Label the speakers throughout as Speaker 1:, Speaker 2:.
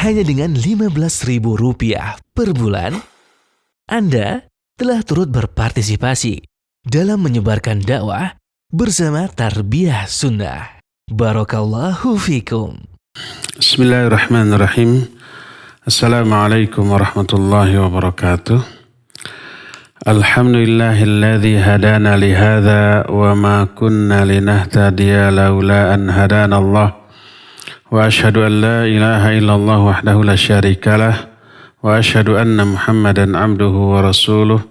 Speaker 1: hanya dengan Rp15.000 per bulan, Anda telah turut berpartisipasi dalam menyebarkan dakwah bersama Tarbiyah Sunnah. Barakallahu fikum.
Speaker 2: Bismillahirrahmanirrahim. Assalamualaikum warahmatullahi wabarakatuh. Alhamdulillahilladzi hadana lihadza wa ma kunna linahtadiya laula an hadana Allah. Wa asyhadu an la ilaha illallah wahdahu la syarikalah wa asyhadu anna Muhammadan abduhu wa rasuluh.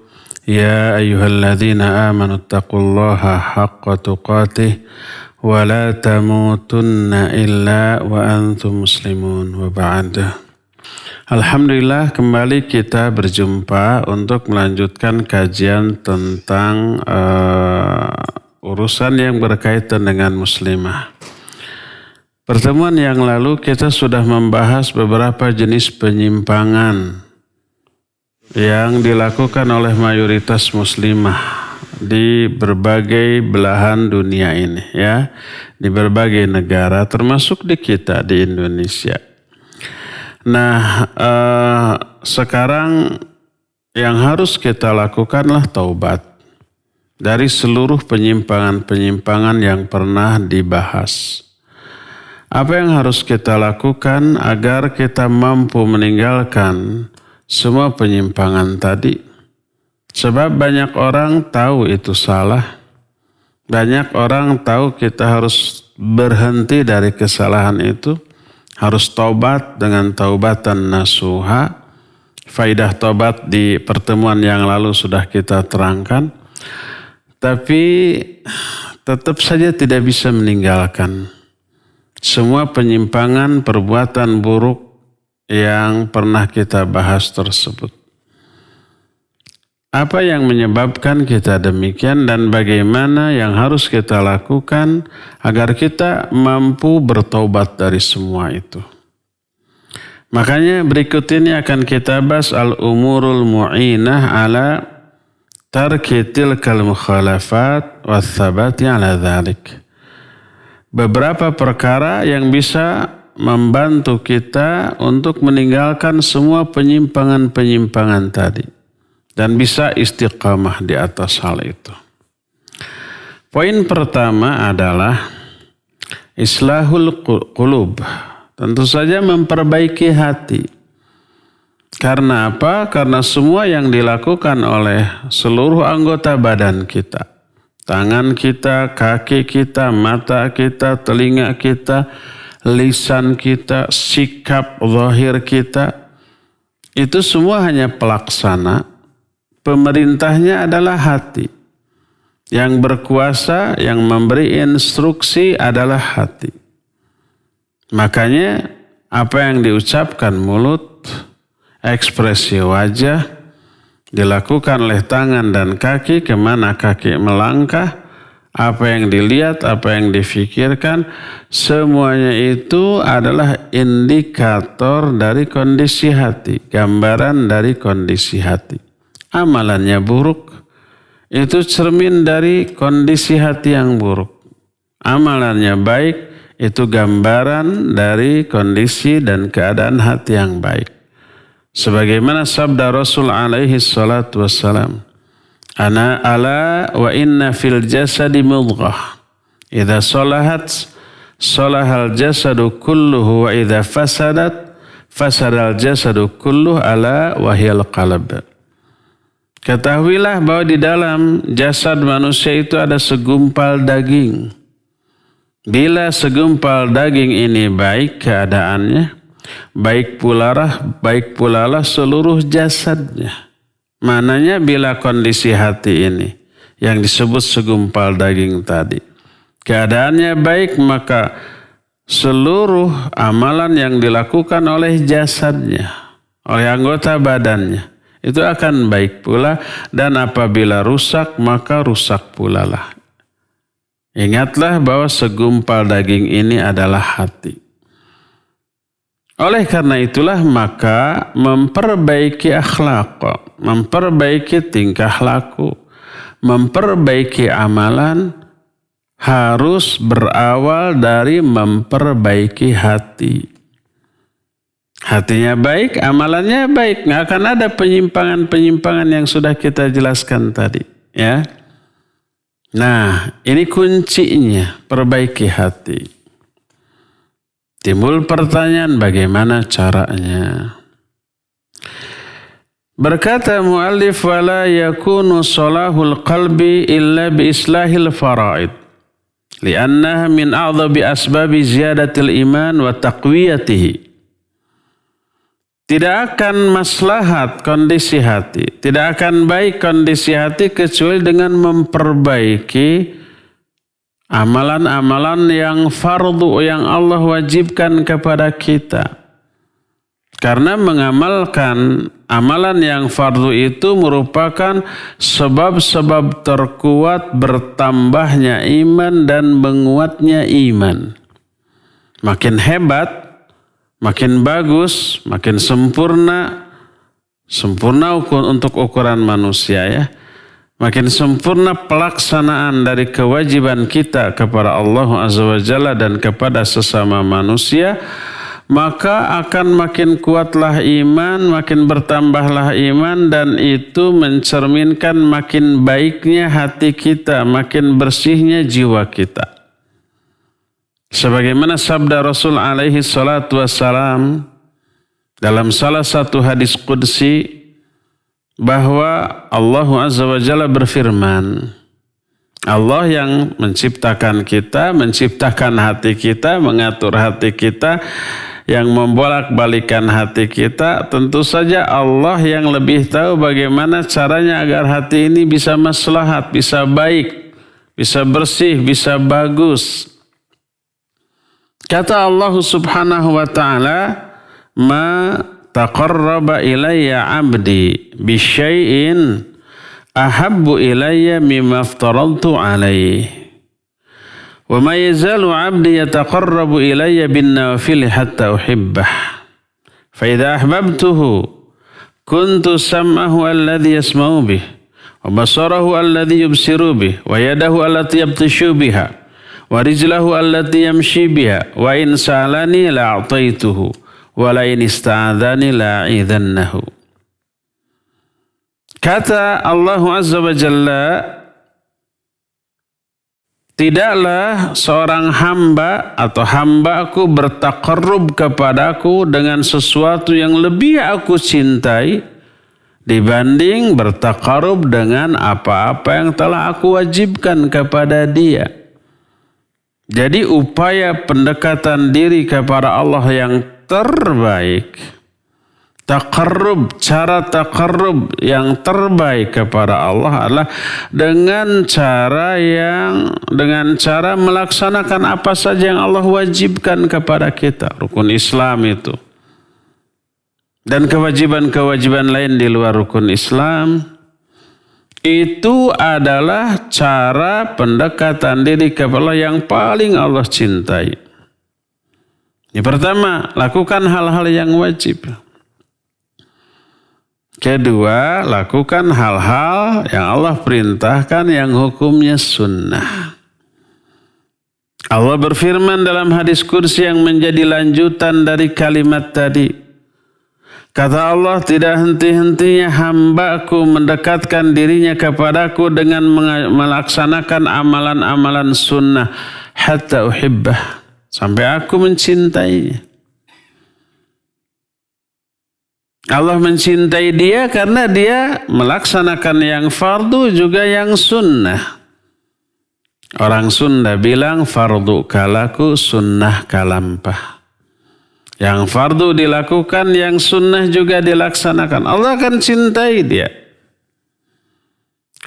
Speaker 2: Ya ayyuhalladzina amanu taqullaha haqqa tuqatih wa la tamutunna illa wa antum muslimun wa ba'd. Alhamdulillah, kembali kita berjumpa untuk melanjutkan kajian tentang urusan yang berkaitan dengan muslimah. Pertemuan yang lalu kita sudah membahas beberapa jenis penyimpangan yang dilakukan oleh mayoritas muslimah di berbagai belahan dunia ini, ya, di berbagai negara, termasuk di kita di Indonesia. Nah, sekarang yang harus kita lakukanlah taubat dari seluruh penyimpangan-penyimpangan yang pernah dibahas. Apa yang harus kita lakukan agar kita mampu meninggalkan semua penyimpangan tadi? Sebab banyak orang tahu itu salah. Banyak orang tahu kita harus berhenti dari kesalahan itu. Harus taubat dengan taubatan nasuha. Faidah taubat di pertemuan yang lalu sudah kita terangkan. Tapi tetap saja tidak bisa meninggalkan semua penyimpangan perbuatan buruk yang pernah kita bahas tersebut. Apa yang menyebabkan kita demikian dan bagaimana yang harus kita lakukan agar kita mampu bertaubat dari semua itu. Makanya berikut ini akan kita bahas al-umurul mu'inah ala tarki tilkal mukhalafat wa thabati ala dhalik. Beberapa perkara yang bisa membantu kita untuk meninggalkan semua penyimpangan-penyimpangan tadi. Dan bisa istiqamah di atas hal itu. Poin pertama adalah islahul qulub. Tentu saja memperbaiki hati. Karena apa? Karena semua yang dilakukan oleh seluruh anggota badan kita. Tangan kita, kaki kita, mata kita, telinga kita, lisan kita, sikap zahir kita. Itu semua hanya pelaksana. Pemerintahnya adalah hati. Yang berkuasa, yang memberi instruksi adalah hati. Makanya apa yang diucapkan mulut, ekspresi wajah, dilakukan oleh tangan dan kaki, kemana kaki melangkah, apa yang dilihat, apa yang difikirkan, semuanya itu adalah indikator dari kondisi hati, gambaran dari kondisi hati. Amalannya buruk, itu cermin dari kondisi hati yang buruk. Amalannya baik, itu gambaran dari kondisi dan keadaan hati yang baik. Sebagaimana sabda Rasul alaihi salatu wassalam, Ana ala wa inna fil jasadi mudghah. Idza salahat, salahal jasadu kulluhu wa idza fasadat, fasadal jasadu kulluhu ala wahyal qalb. Ketahuilah bahwa di dalam jasad manusia itu ada segumpal daging. Bila segumpal daging ini baik keadaannya, baik pula lah seluruh jasadnya. Mananya bila kondisi hati ini yang disebut segumpal daging tadi, keadaannya baik, maka seluruh amalan yang dilakukan oleh jasadnya, oleh anggota badannya, itu akan baik pula, dan apabila rusak maka rusak pula lah. Ingatlah bahwa segumpal daging ini adalah hati. Oleh karena itulah maka memperbaiki akhlak, memperbaiki tingkah laku, memperbaiki amalan harus berawal dari memperbaiki hati. Hatinya baik, amalannya baik. Nggak akan ada penyimpangan-penyimpangan yang sudah kita jelaskan tadi. Ya. Nah, ini kuncinya, perbaiki hati. Timbul pertanyaan, bagaimana caranya? Berkata muallif, wala yakunu salahul qalbi illa bi islahil faraid. Li'annaha min a'dhabi asbabi ziyadatil iman wa taqwiyatihi. Tidak akan maslahat kondisi hati, tidak akan baik kondisi hati kecuali dengan memperbaiki amalan-amalan yang fardu yang Allah wajibkan kepada kita. Karena mengamalkan amalan yang fardu itu merupakan sebab-sebab terkuat bertambahnya iman dan menguatnya iman. Makin hebat, makin bagus, makin sempurna untuk ukuran manusia ya. Makin sempurna pelaksanaan dari kewajiban kita kepada Allah Azza wa Jalla dan kepada sesama manusia, maka akan makin kuatlah iman, makin bertambahlah iman, dan itu mencerminkan makin baiknya hati kita, makin bersihnya jiwa kita. Sebagaimana sabda Rasul alaihi salatu wassalam dalam salah satu hadis qudsi, bahwa Allah Azza wa Jalla berfirman, Allah yang menciptakan kita, menciptakan hati kita, mengatur hati kita, yang membolak-balikan hati kita, tentu saja Allah yang lebih tahu bagaimana caranya agar hati ini bisa maslahat, bisa baik, bisa bersih, bisa bagus. Kata Allah Subhanahu wa ta'ala, ma taqarraba ilayya 'abdi bisyai'in ahabbu ilayya mimma aftaradtu 'alaihi wa ma yazalu 'abdi yataqarrabu ilayya bin nawafil hatta uhibbah fa idza ahbabtuhu kuntu sam'ahu alladhi yasma'u bih wa basarahu alladhi yubsiru bih wa yadahu allati yabtishu biha wa rijlahu allati yamshi biha wa in sa'alani la'ataituhu wala in ista'adhani la'idannahu. Kata Allah Azza wa Jalla, tidaklah seorang hamba atau hambaku bertaqarrub kepadaku dengan sesuatu yang lebih aku cintai dibanding bertaqarrub dengan apa-apa yang telah aku wajibkan kepada dia. Jadi upaya pendekatan diri kepada Allah yang terbaik, cara taqarrub yang terbaik kepada Allah adalah dengan cara melaksanakan apa saja yang Allah wajibkan kepada kita. Rukun Islam itu. Dan kewajiban-kewajiban lain di luar rukun Islam. Itu adalah cara pendekatan diri kepada Allah yang paling Allah cintai. Yang pertama, lakukan hal-hal yang wajib. Kedua, lakukan hal-hal yang Allah perintahkan yang hukumnya sunnah. Allah berfirman dalam hadis qudsi yang menjadi lanjutan dari kalimat tadi. Kata Allah, tidak henti-hentinya hambaku mendekatkan dirinya kepadaku dengan melaksanakan amalan-amalan sunnah hatta uhibbah, sampai aku mencintainya. Allah mencintai dia karena dia melaksanakan yang fardu juga yang sunnah. Orang Sunda bilang fardu kalaku sunnah kalampah. Yang fardu dilakukan, yang sunnah juga dilaksanakan. Allah akan cintai dia.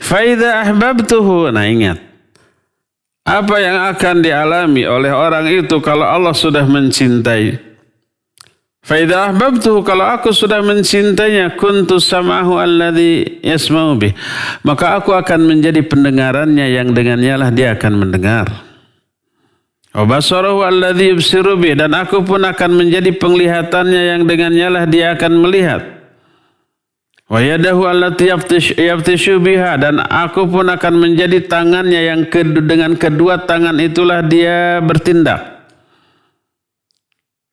Speaker 2: Faida ahbabtuhu. Nah ingat. Apa yang akan dialami oleh orang itu kalau Allah sudah mencintai? Faida ahbabtuhu, kalau aku sudah mencintainya, kuntu sam'ahu alladhi yasma'u bih. Maka aku akan menjadi pendengarannya yang dengannya lah dia akan mendengar. Wa basarahu alladhi yubsiru bih, dan aku pun akan menjadi penglihatannya yang dengannya lah dia akan melihat. Wa yadahu allati yabtishu biha, dan aku pun akan menjadi tangannya yang dengan kedua tangan itulah dia bertindak.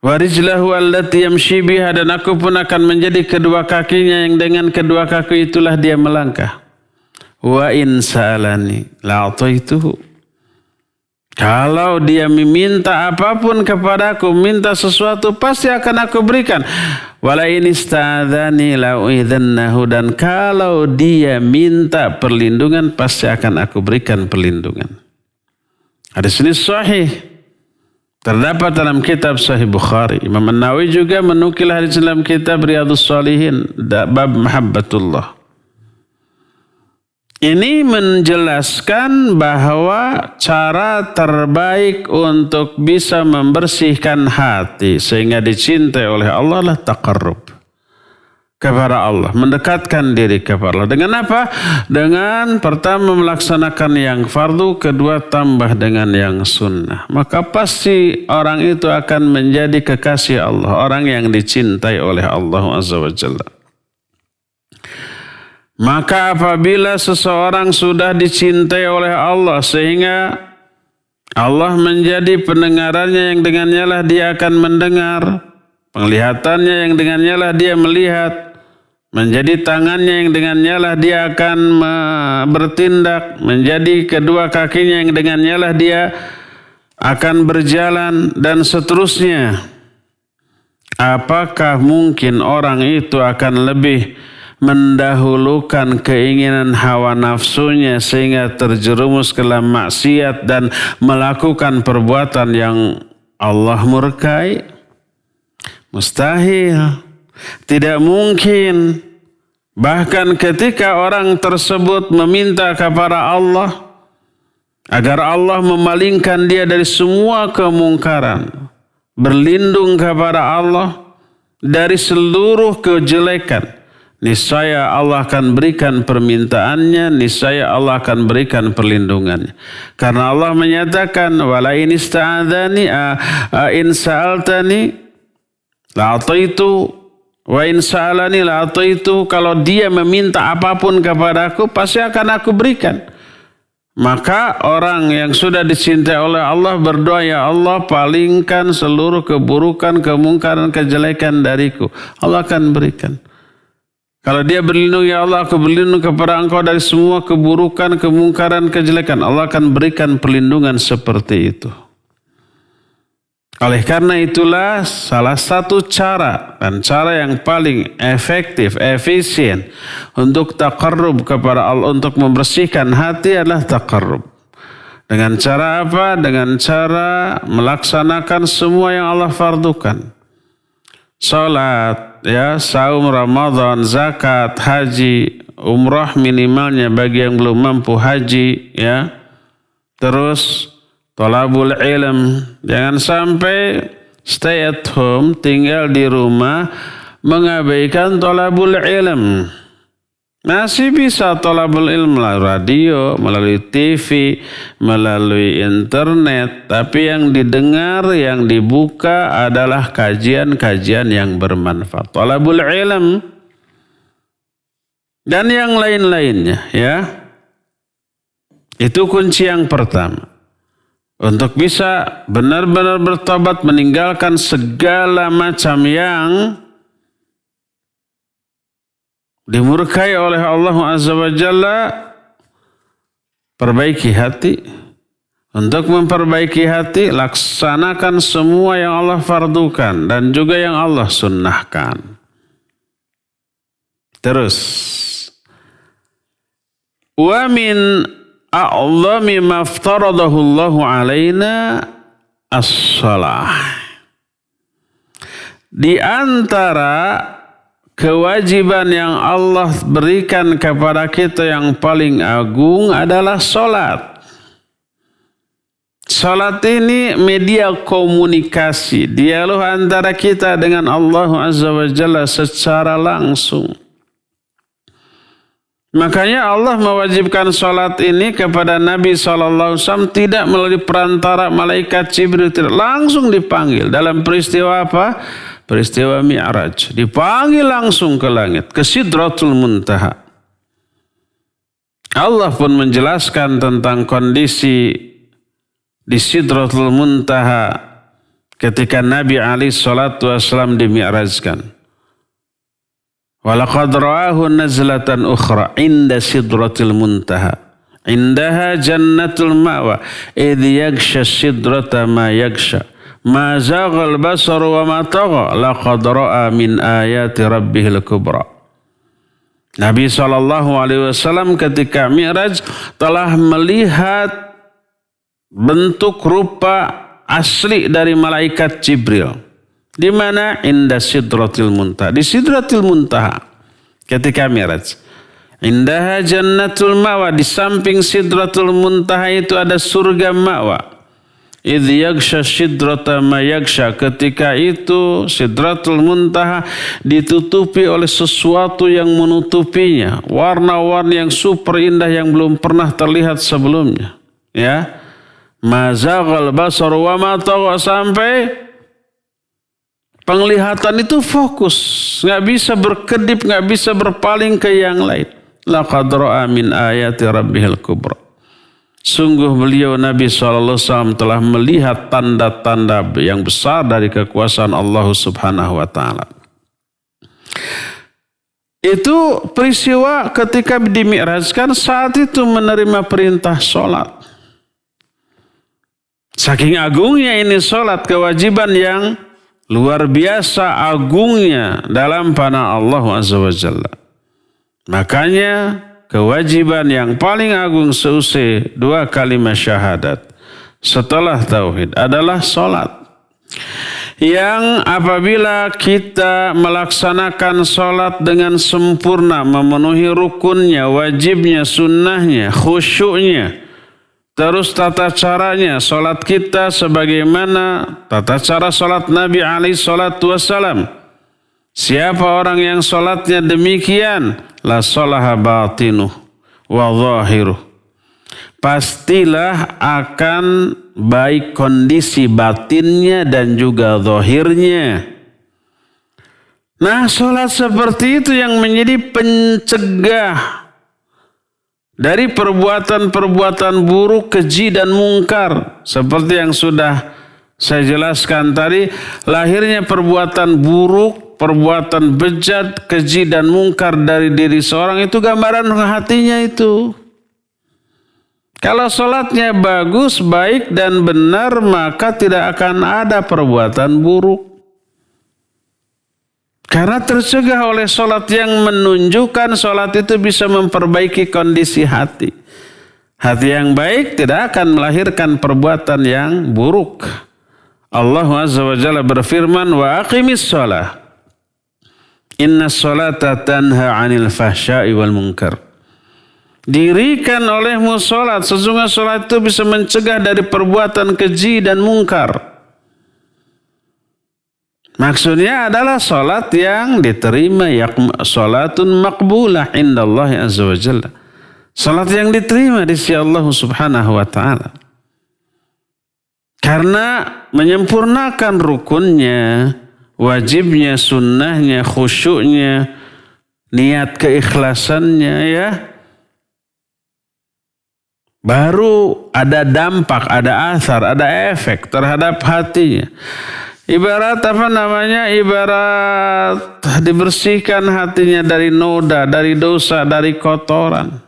Speaker 2: Wa rijlahu allati yamshi biha, dan aku pun akan menjadi kedua kakinya yang dengan kedua kaki itulah dia melangkah. Wa in sa'alani la'ataituhu. Kalau dia meminta apapun kepadaku, minta sesuatu, pasti akan aku berikan. Wala in ista'adzani la'uidhannahu, dan kalau dia minta perlindungan, pasti akan aku berikan perlindungan. Hadis ini sahih. Terdapat dalam kitab Sahih Bukhari. Imam An-Nawawi juga menukil hadis dalam kitab Riyadhus Shalihin, bab Mahabbatullah. Ini menjelaskan bahwa cara terbaik untuk bisa membersihkan hati sehingga dicintai oleh Allah adalah taqarrub kepada Allah, mendekatkan diri kepada Allah. Dengan apa? Dengan pertama melaksanakan yang fardu, kedua tambah dengan yang sunnah. Maka pasti orang itu akan menjadi kekasih Allah, orang yang dicintai oleh Allah Azza wa Jalla. Maka apabila seseorang sudah dicintai oleh Allah sehingga Allah menjadi pendengarannya yang dengannya lah dia akan mendengar, penglihatannya yang dengannya lah dia melihat, menjadi tangannya yang dengannya lah dia akan bertindak, menjadi kedua kakinya yang dengannya lah dia akan berjalan, dan seterusnya. Apakah mungkin orang itu akan lebih mendahulukan keinginan hawa nafsunya sehingga terjerumus ke dalam maksiat dan melakukan perbuatan yang Allah murkai? Mustahil. Tidak mungkin. Bahkan ketika orang tersebut meminta kepada Allah agar Allah memalingkan dia dari semua kemungkaran, berlindung kepada Allah dari seluruh kejelekan, niscaya Allah akan berikan permintaannya, niscaya Allah akan berikan perlindungannya. Karena Allah menyatakan, wala in ista'adzani in sa'altani la'ataitu wa in sa'alani la'ataitu. Kalau dia meminta apapun kepadaku, pasti akan aku berikan. Maka orang yang sudah dicintai oleh Allah berdoa, ya Allah palingkan seluruh keburukan, kemungkaran, kejelekan dariku. Allah akan berikan. Kalau dia berlindung, ya Allah aku berlindung kepada engkau dari semua keburukan, kemungkaran, kejelekan. Allah akan berikan perlindungan seperti itu. Oleh karena itulah salah satu cara dan cara yang paling efektif, efisien untuk taqarrub kepada Allah, untuk membersihkan hati adalah taqarrub. Dengan cara apa? Dengan cara melaksanakan semua yang Allah fardukan. Salat, ya, saum Ramadan, zakat, haji, umrah minimalnya bagi yang belum mampu haji, ya. Terus thalabul ilm, jangan sampai stay at home, tinggal di rumah mengabaikan thalabul ilm. Masih bisa thalabul ilm melalui radio, melalui TV, melalui internet. Tapi yang didengar, yang dibuka adalah kajian-kajian yang bermanfaat. Thalabul ilm dan yang lain-lainnya, ya. Itu kunci yang pertama. Untuk bisa benar-benar bertobat, meninggalkan segala macam yang dimurkai oleh Allah Azza wa Jalla, perbaiki hati. Untuk memperbaiki hati, laksanakan semua yang Allah fardukan dan juga yang Allah sunnahkan. Terus, wa min a'zami ma aftaradahu Allah alaina as-shalah. Di antara kewajiban yang Allah berikan kepada kita yang paling agung adalah salat. Salat ini media komunikasi, dialog antara kita dengan Allah Azza wa Jalla secara langsung. Makanya Allah mewajibkan salat ini kepada Nabi SAW tidak melalui perantara malaikat Jibril, tidak, langsung dipanggil dalam peristiwa apa? Peristiwa Mi'raj. Dipanggil langsung ke langit, ke Sidratul Muntaha. Allah pun menjelaskan tentang kondisi di Sidratul Muntaha ketika Nabi alaihi salatu wasallam dimi'rajkan. Walaqad ra'ahu nazlatan ukhra inda sidratil muntaha. Indaha jannatul ma'wa idh yaghsha sidrata ma yaghsha. Ma zaghal basar wa ma tagha laqad ra'a min ayati rabbihil kubra. Nabi SAW ketika Mi'raj telah melihat bentuk rupa asli dari malaikat Jibril. Di mana? Inda sidratil muntaha. Di sidratil muntaha ketika Mi'raj. Indaha jannatul ma'wa. Di samping sidratul muntaha itu ada surga ma'wa. Idh yaghsha sidrata ma yaghsha. Ketika itu sidratul muntaha ditutupi oleh sesuatu yang menutupinya. Warna-warni yang super indah yang belum pernah terlihat sebelumnya. Ya. Ma zaghal basar wa ma tagha, sampai penglihatan itu fokus, nggak bisa berkedip, nggak bisa berpaling ke yang lain. Laqad ra'a min ayati rabbihil kubra. Sungguh beliau Nabi SAW telah melihat tanda-tanda yang besar dari kekuasaan Allah Subhanahu wa Ta'ala. Itu peristiwa ketika dimi'rajkan, saat itu menerima perintah sholat. Saking agungnya ini sholat, kewajiban yang luar biasa agungnya dalam panah Allah Azza wa Jalla. Makanya kewajiban yang paling agung seusai 2 kalimat syahadat setelah tauhid adalah sholat. Yang apabila kita melaksanakan sholat dengan sempurna, memenuhi rukunnya, wajibnya, sunnahnya, khusyuknya, terus tata caranya, sholat kita sebagaimana tata cara sholat Nabi alaihi salatu wassalam. Siapa orang yang sholatnya demikian, la sholaha batinuh wa zahiruh, pastilah akan baik kondisi batinnya dan juga zahirnya. Nah, sholat seperti itu yang menjadi pencegah dari perbuatan-perbuatan buruk, keji dan mungkar. Seperti yang sudah saya jelaskan tadi, lahirnya perbuatan buruk, perbuatan bejat, keji dan mungkar dari diri seorang itu gambaran hatinya itu. Kalau sholatnya bagus, baik dan benar, maka tidak akan ada perbuatan buruk. Karena tercegah oleh sholat yang menunjukkan sholat itu bisa memperbaiki kondisi hati. Hati yang baik tidak akan melahirkan perbuatan yang buruk. Allah Azza wa Jalla berfirman, wa aqimis sholah. Inna sholata tanha 'anil fahsya'i wal munkar. Dirikan olehmu sholat. Sesungguhnya sholat itu bisa mencegah dari perbuatan keji dan mungkar. Maksudnya adalah sholat yang diterima, sholatun maqbulah indallahi azza wa jalla. Sholat yang diterima di sisi Allah Subhanahu wa Ta'ala. Karena menyempurnakan rukunnya, wajibnya, sunnahnya, khusyuknya, niat keikhlasannya, ya. Baru ada dampak, ada athar, ada efek terhadap hatinya. Ibarat ibarat dibersihkan hatinya dari noda, dari dosa, dari kotoran.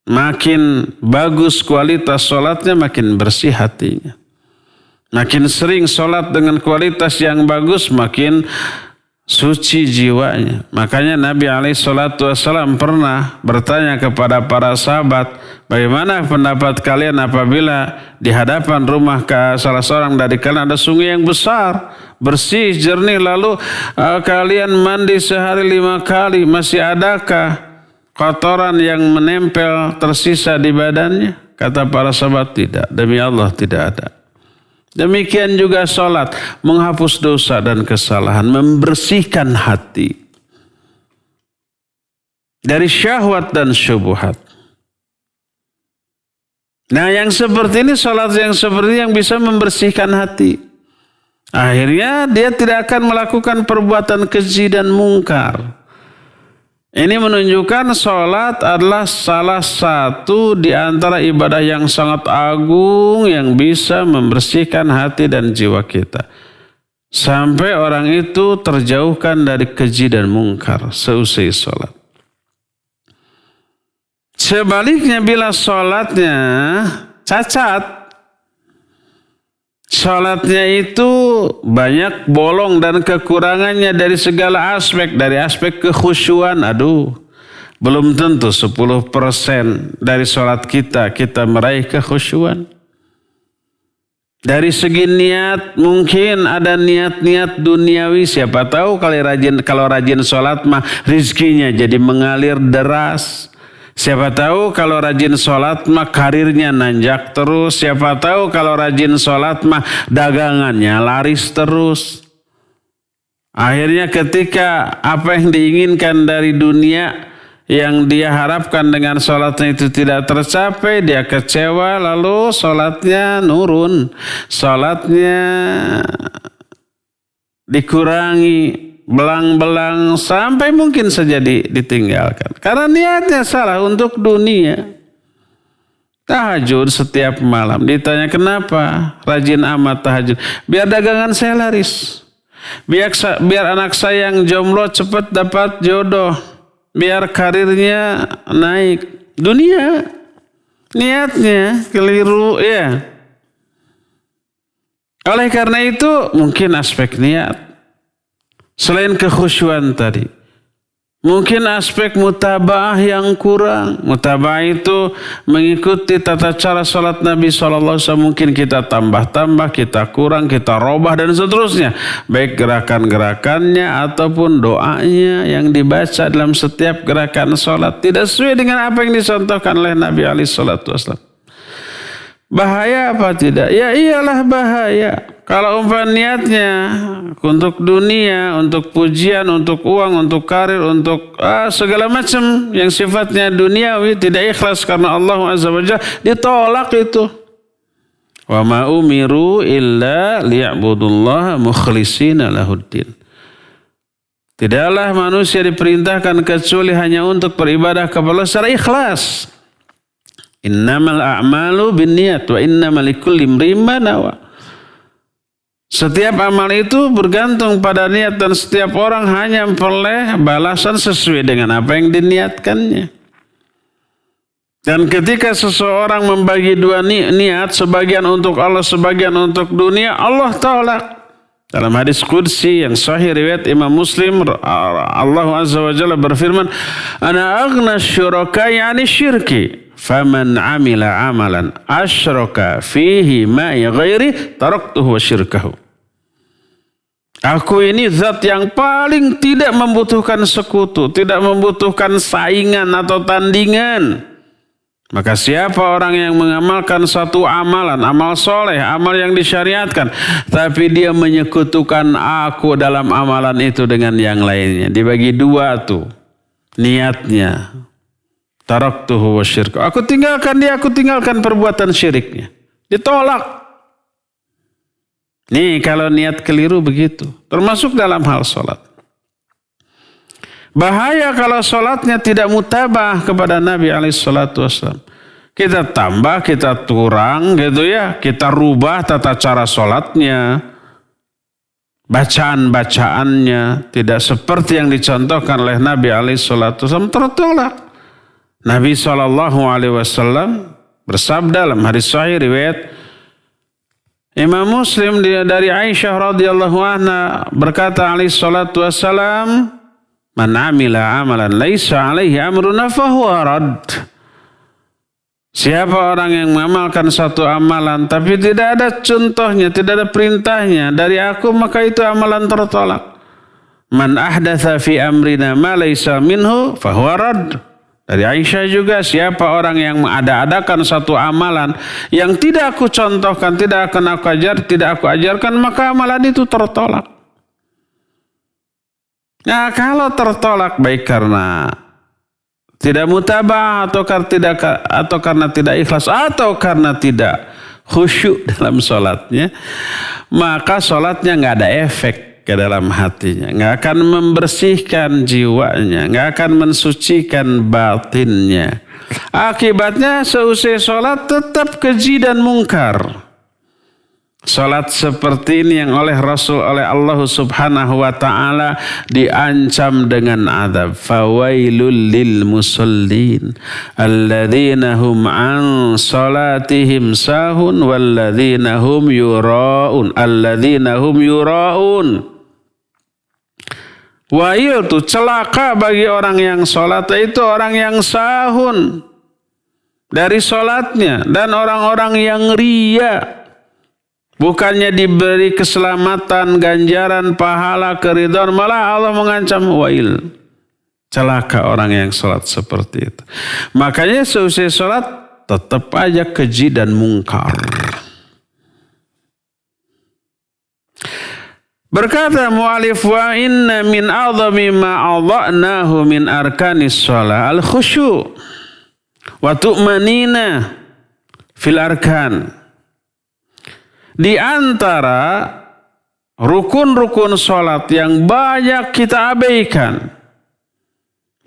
Speaker 2: Makin bagus kualitas sholatnya, makin bersih hatinya. Makin sering sholat dengan kualitas yang bagus, makin suci jiwanya. Makanya Nabi SAW pernah bertanya kepada para sahabat, bagaimana pendapat kalian apabila di hadapan rumah salah seorang dari kalian ada sungai yang besar, bersih, jernih, lalu kalian mandi sehari 5 kali, masih adakah kotoran yang menempel tersisa di badannya? Kata para sahabat, tidak. Demi Allah tidak ada. Demikian juga sholat, menghapus dosa dan kesalahan, membersihkan hati dari syahwat dan syubhat. Nah, yang seperti ini, sholat yang seperti ini yang bisa membersihkan hati. Akhirnya dia tidak akan melakukan perbuatan keji dan mungkar. Ini menunjukkan sholat adalah salah satu di antara ibadah yang sangat agung yang bisa membersihkan hati dan jiwa kita. Sampai orang itu terjauhkan dari keji dan mungkar seusai sholat. Sebaliknya bila sholatnya cacat, sholatnya itu banyak bolong dan kekurangannya dari segala aspek. Dari aspek kekhusyuan, belum tentu 10% dari sholat kita meraih kekhusyuan. Dari segi niat, mungkin ada niat-niat duniawi. Siapa tahu kalau rajin sholat mah rizkinya jadi mengalir deras. Siapa tahu kalau rajin sholat mah karirnya nanjak terus. Siapa tahu kalau rajin sholat mah dagangannya laris terus. Akhirnya ketika apa yang diinginkan dari dunia yang dia harapkan dengan sholatnya itu tidak tercapai, dia kecewa, lalu sholatnya nurun, sholatnya dikurangi, belang-belang, sampai mungkin saja ditinggalkan. Karena niatnya salah untuk dunia. Tahajud setiap malam, ditanya kenapa rajin amat tahajud? Biar dagangan saya laris, biar anak saya yang jomblo cepat dapat jodoh, biar karirnya naik. Dunia, niatnya keliru ya. Oleh karena itu mungkin aspek niat, selain kekhusyuan tadi, mungkin aspek mutabaah yang kurang. Mutabaah itu mengikuti tata cara sholat Nabi SAW. Mungkin kita tambah-tambah, kita kurang, kita robah dan seterusnya. Baik gerakan-gerakannya ataupun doanya yang dibaca dalam setiap gerakan sholat tidak sesuai dengan apa yang dicontohkan oleh Nabi SAW. Bahaya apa tidak? Ya iyalah bahaya. Kalau niatnya untuk dunia, untuk pujian, untuk uang, untuk karir, untuk segala macam yang sifatnya duniawi, tidak ikhlas karena Allah Azza wa Jalla, ditolak itu. Wa ma umiru illa liya'budullaha mukhlishina lahuddin. Tidaklah manusia diperintahkan kecuali hanya untuk beribadah kepada Allah secara ikhlas. Innamal a'malu binniyat wa innamal likulli imrin ma nawa. Setiap amal itu bergantung pada niat dan setiap orang hanya memperoleh balasan sesuai dengan apa yang diniatkannya. Dan ketika seseorang membagi dua niat, sebagian untuk Allah, sebagian untuk dunia, Allah tolak. Dalam hadis qudsi yang sahih riwayat Imam Muslim, Allah Azza wa Jalla berfirman, "Ana aghna syuraka yani syirki. Faman amila amalan asyraka fihi ma'i ghairi taraktuhu wa syirkahu." Aku ini zat yang paling tidak membutuhkan sekutu, tidak membutuhkan saingan atau tandingan. Maka siapa orang yang mengamalkan satu amalan, amal soleh, amal yang disyariatkan, tapi dia menyekutukan aku dalam amalan itu dengan yang lainnya, dibagi dua tuh niatnya. Taraktuhu wa syirku. Aku tinggalkan perbuatan syiriknya. Ditolak. Nih kalau niat keliru begitu. Termasuk dalam hal sholat. Bahaya kalau sholatnya tidak mutabah kepada Nabi SAW. Kita tambah, kita kurang gitu ya. Kita rubah tata cara sholatnya. Bacaan-bacaannya tidak seperti yang dicontohkan oleh Nabi SAW, tertolak. Nabi SAW bersabda dalam hadis sahih riwayat Imam Muslim dari Aisyah radhiyallahu anha berkata alaihi salatu wassalam, "Man amila amalan laisa alaihi amruna fahuwa rad." Siapa orang yang mengamalkan satu amalan tapi tidak ada contohnya, tidak ada perintahnya dari aku, maka itu amalan tertolak. Man ahdatsa fi amrina ma laisa minhu fahuwa rad. Dari Aisyah juga, siapa orang yang mengada-adakan satu amalan yang tidak aku contohkan, tidak aku ajarkan, maka amalan itu tertolak. Nah, kalau tertolak baik karena tidak mutabah atau karena tidak ikhlas atau karena tidak khusyuk dalam sholatnya, maka sholatnya nggak ada efek. ke dalam hatinya, nggak akan membersihkan jiwanya, nggak akan mensucikan batinnya. Akibatnya seusai sholat tetap keji dan mungkar. Sholat seperti ini yang oleh Rasul, oleh Allah Subhanahu wa ta'ala diancam dengan azab. Fawailul lil musallin alladzina hum an salatihim sahun walladzina hum yura'un. Alladzina hum yura'un. Wail itu celaka bagi orang yang sholat, itu orang yang sahun dari sholatnya, dan orang-orang yang riya. Bukannya diberi keselamatan, ganjaran, pahala, keridhaan, malah Allah mengancam wail. Celaka orang yang sholat seperti itu. Makanya seusai sholat tetap aja keji dan mungkar. Berkata mu'alif, wa inna min a'zami ma'adha'nahu min arkanis sholat al-khusyu' wa tu'manina fil arkan. Di antara rukun-rukun sholat yang banyak kita abaikan,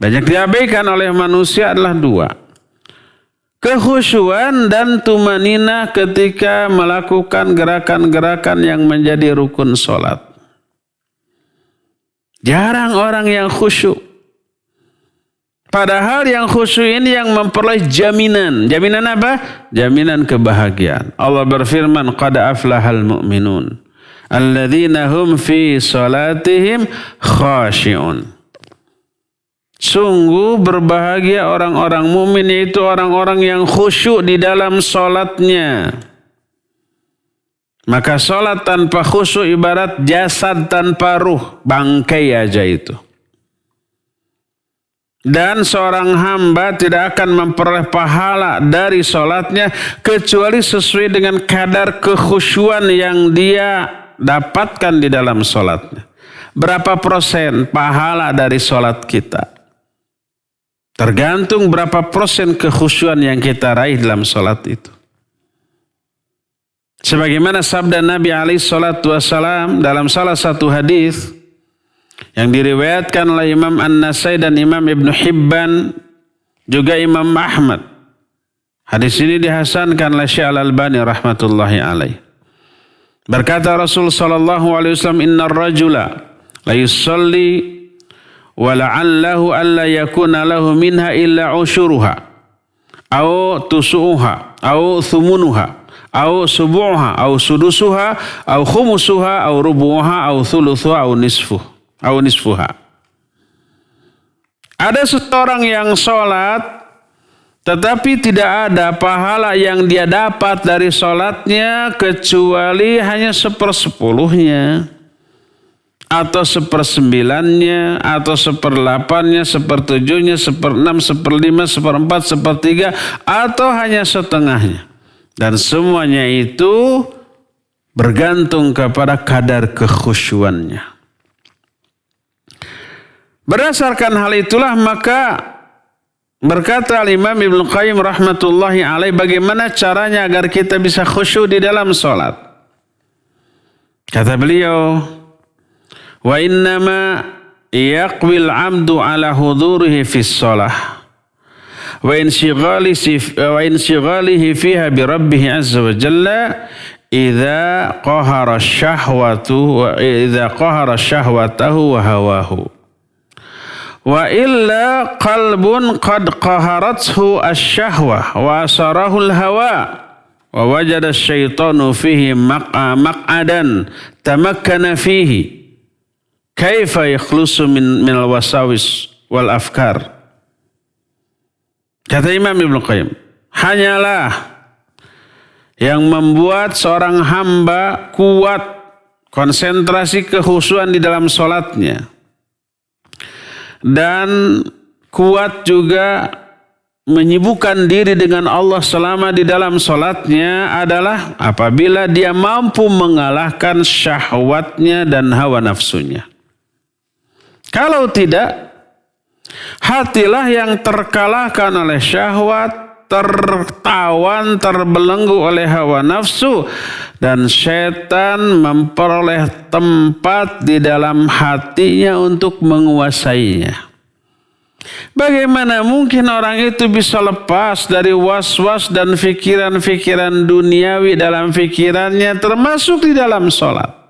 Speaker 2: banyak diabaikan oleh manusia adalah dua. Kekhusyuan dan tumanina ketika melakukan gerakan-gerakan yang menjadi rukun sholat. Jarang orang yang khusyuk. Padahal yang khusyuk ini yang memperoleh jaminan. Jaminan apa? Jaminan kebahagiaan. Allah berfirman, qad aflahal mu'minun alladzina hum fi salatihim khashi'un. Sungguh berbahagia orang-orang mukmin, yaitu orang-orang yang khusyuk di dalam salatnya. Maka salat tanpa khusyuk ibarat jasad tanpa ruh, bangkai aja itu. Dan seorang hamba tidak akan memperoleh pahala dari sholatnya kecuali sesuai dengan kadar kekhusyuan yang dia dapatkan di dalam sholatnya. Berapa persen pahala dari sholat kita? Tergantung berapa persen kekhusyuan yang kita raih dalam sholat itu. Sebagaimana sabda Nabi SAW dalam salah satu hadis yang diriwayatkan oleh Imam An-Nasai dan Imam Ibn Hibban, juga Imam Ahmad. Hadis ini dihasankan oleh Syekh Al-Albani rahmatullahi alaih. Berkata Rasul sallallahu alaihi wasallam, innar rajula la yusalli wa la'allahu alla yakuna lahu minha illa ushuruha aw tusuha aw thumunuha aw subuha aw sudusuha aw khumusuha aw rubuha aw thuluthuha aw nisfuha. Ada seseorang yang sholat tetapi tidak ada pahala yang dia dapat dari sholatnya kecuali hanya 1/10-nya atau 1/9-nya atau 1/8-nya, 1/7-nya, 1/6, 1/5, 1/4, 1/3 atau hanya setengahnya. Dan semuanya itu bergantung kepada kadar kekhusyuannya. Berdasarkan hal itulah maka berkata Imam Ibnu Qayyim rahmatullahi alaih, bagaimana caranya agar kita bisa khusyuk di dalam sholat. Kata beliau, wa innama yaqwil amdu ala hudurihi fis sholah wa insyghalihi fiha bi rabbih azza wa jalla idza qahara syahwatahu wa hawahu. Wa illa qalbun qad qaharathu asy-syahwah wa asarahu al-hawa wa wajada asy-syaitanu fihi maq'adan tamakkana fihi kaifa yakhlusu min al-wasawis wal afkar. Kata Imam Ibnu Qayyim, hanyalah yang membuat seorang hamba kuat konsentrasi kekhusyuan di dalam salatnya dan kuat juga menyibukkan diri dengan Allah selama di dalam salatnya adalah apabila dia mampu mengalahkan syahwatnya dan hawa nafsunya. Kalau tidak, hatilah yang terkalahkan oleh syahwat tertawan, terbelenggu oleh hawa nafsu, dan setan memperoleh tempat di dalam hatinya untuk menguasainya. Bagaimana mungkin orang itu bisa lepas dari was-was dan pikiran-pikiran duniawi dalam pikirannya, termasuk di dalam sholat?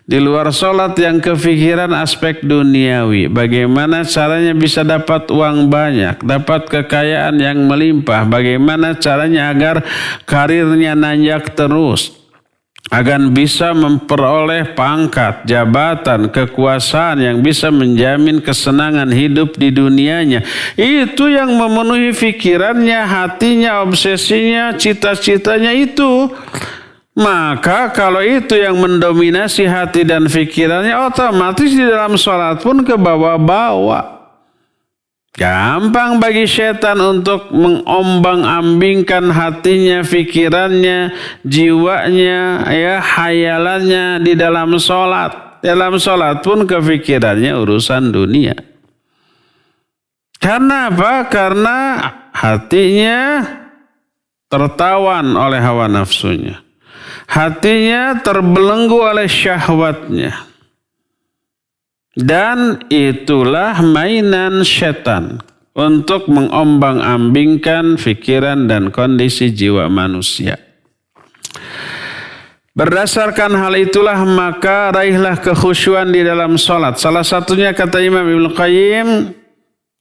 Speaker 2: Di luar sholat yang kepikiran aspek duniawi. Bagaimana caranya bisa dapat uang banyak, dapat kekayaan yang melimpah. Bagaimana caranya agar karirnya nanjak terus, agar bisa memperoleh pangkat, jabatan, kekuasaan yang bisa menjamin kesenangan hidup di dunianya. Itu yang memenuhi pikirannya, hatinya, obsesinya, cita-citanya itu. Maka kalau itu yang mendominasi hati dan pikirannya, otomatis di dalam sholat pun ke bawah-bawah. Gampang bagi setan untuk mengombang-ambingkan hatinya, pikirannya, jiwanya, ya, hayalannya di dalam sholat. Dalam sholat pun kepikirannya urusan dunia. Karena apa? Karena hatinya tertawan oleh hawa nafsunya. Hatinya terbelenggu oleh syahwatnya. Dan itulah mainan setan untuk mengombang-ambingkan pikiran dan kondisi jiwa manusia. Berdasarkan hal itulah maka raihlah kekhusyuan di dalam sholat. Salah satunya kata Imam Ibnu Qayyim,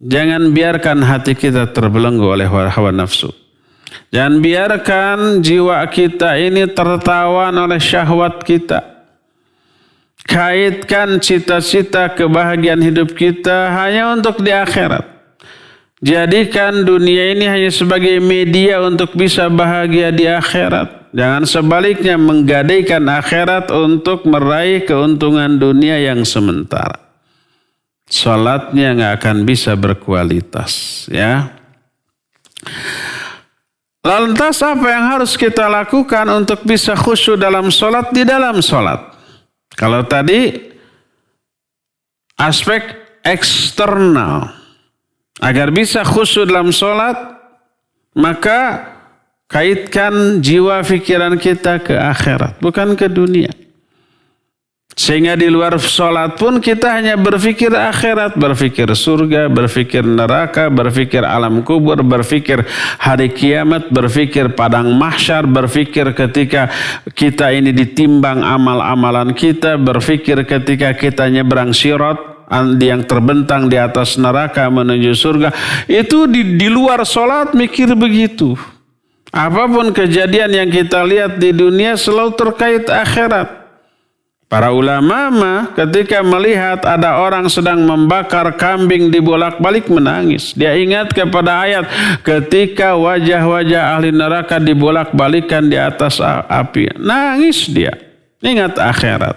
Speaker 2: jangan biarkan hati kita terbelenggu oleh hawa nafsu. Jangan biarkan jiwa kita ini tertawan oleh syahwat kita. Kaitkan cita-cita kebahagiaan hidup kita hanya untuk di akhirat. Jadikan dunia ini hanya sebagai media untuk bisa bahagia di akhirat. Jangan sebaliknya menggadaikan akhirat untuk meraih keuntungan dunia yang sementara. Salatnya nggak akan bisa berkualitas, ya. Lantas apa yang harus kita lakukan untuk bisa khusyuk dalam sholat? Di dalam sholat, kalau tadi aspek eksternal, agar bisa khusyuk dalam sholat, maka kaitkan jiwa pikiran kita ke akhirat, bukan ke dunia. Sehingga di luar sholat pun kita hanya berpikir akhirat, berpikir surga, berpikir neraka, berpikir alam kubur, berpikir hari kiamat, berpikir padang mahsyar, berpikir ketika kita ini ditimbang amal-amalan kita, berpikir ketika kita nyebrang sirat yang terbentang di atas neraka menuju surga. Itu di luar sholat mikir begitu. Apapun kejadian yang kita lihat di dunia selalu terkait akhirat. Para ulama ketika melihat ada orang sedang membakar kambing dibolak-balik menangis. Dia ingat kepada ayat ketika wajah-wajah ahli neraka dibolak-balikan di atas api. Nangis dia. Ingat akhirat.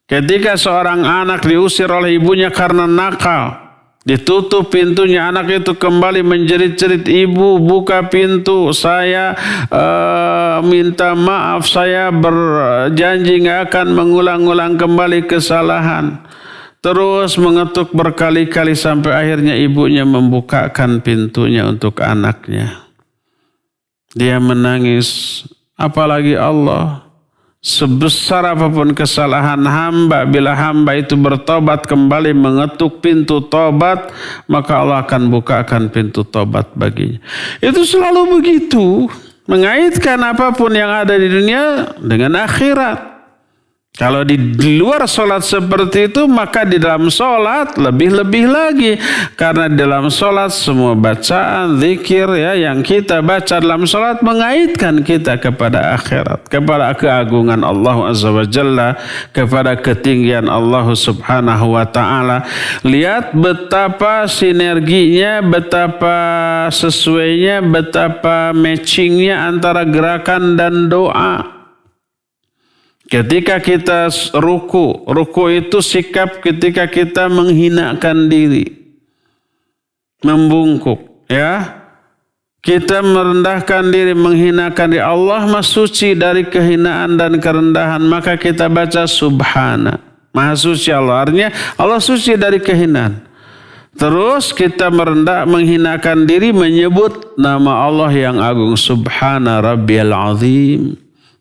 Speaker 2: Ketika seorang anak diusir oleh ibunya karena nakal, ditutup pintunya, anak itu kembali menjerit-jerit, ibu buka pintu, saya minta maaf, saya berjanji gak akan mengulang-ulang kembali kesalahan. Terus mengetuk berkali-kali sampai akhirnya ibunya membukakan pintunya untuk anaknya. Dia menangis, apalagi Allah. Sebesar apapun kesalahan hamba, bila hamba itu bertobat kembali mengetuk pintu tobat, maka Allah akan bukakan pintu tobat baginya. Itu selalu begitu, mengaitkan apapun yang ada di dunia dengan akhirat. Kalau di luar sholat seperti itu, maka di dalam sholat lebih-lebih lagi. Karena di dalam sholat semua bacaan, zikir ya, yang kita baca dalam sholat mengaitkan kita kepada akhirat. Kepada keagungan Allah Azza wa Jalla. Kepada ketinggian Allah Subhanahu wa ta'ala. Lihat betapa sinerginya, betapa sesuainya, betapa matchingnya antara gerakan dan doa. Ketika kita ruku itu sikap ketika kita menghinakan diri, membungkuk, ya. Kita merendahkan diri, menghinakan diri. Allah Maha Suci dari kehinaan dan kerendahan, maka kita baca Subhana. Maha Suci Allah, artinya Allah suci dari kehinaan. Terus kita menghinakan diri menyebut nama Allah yang agung. Subhana rabbiyal azim.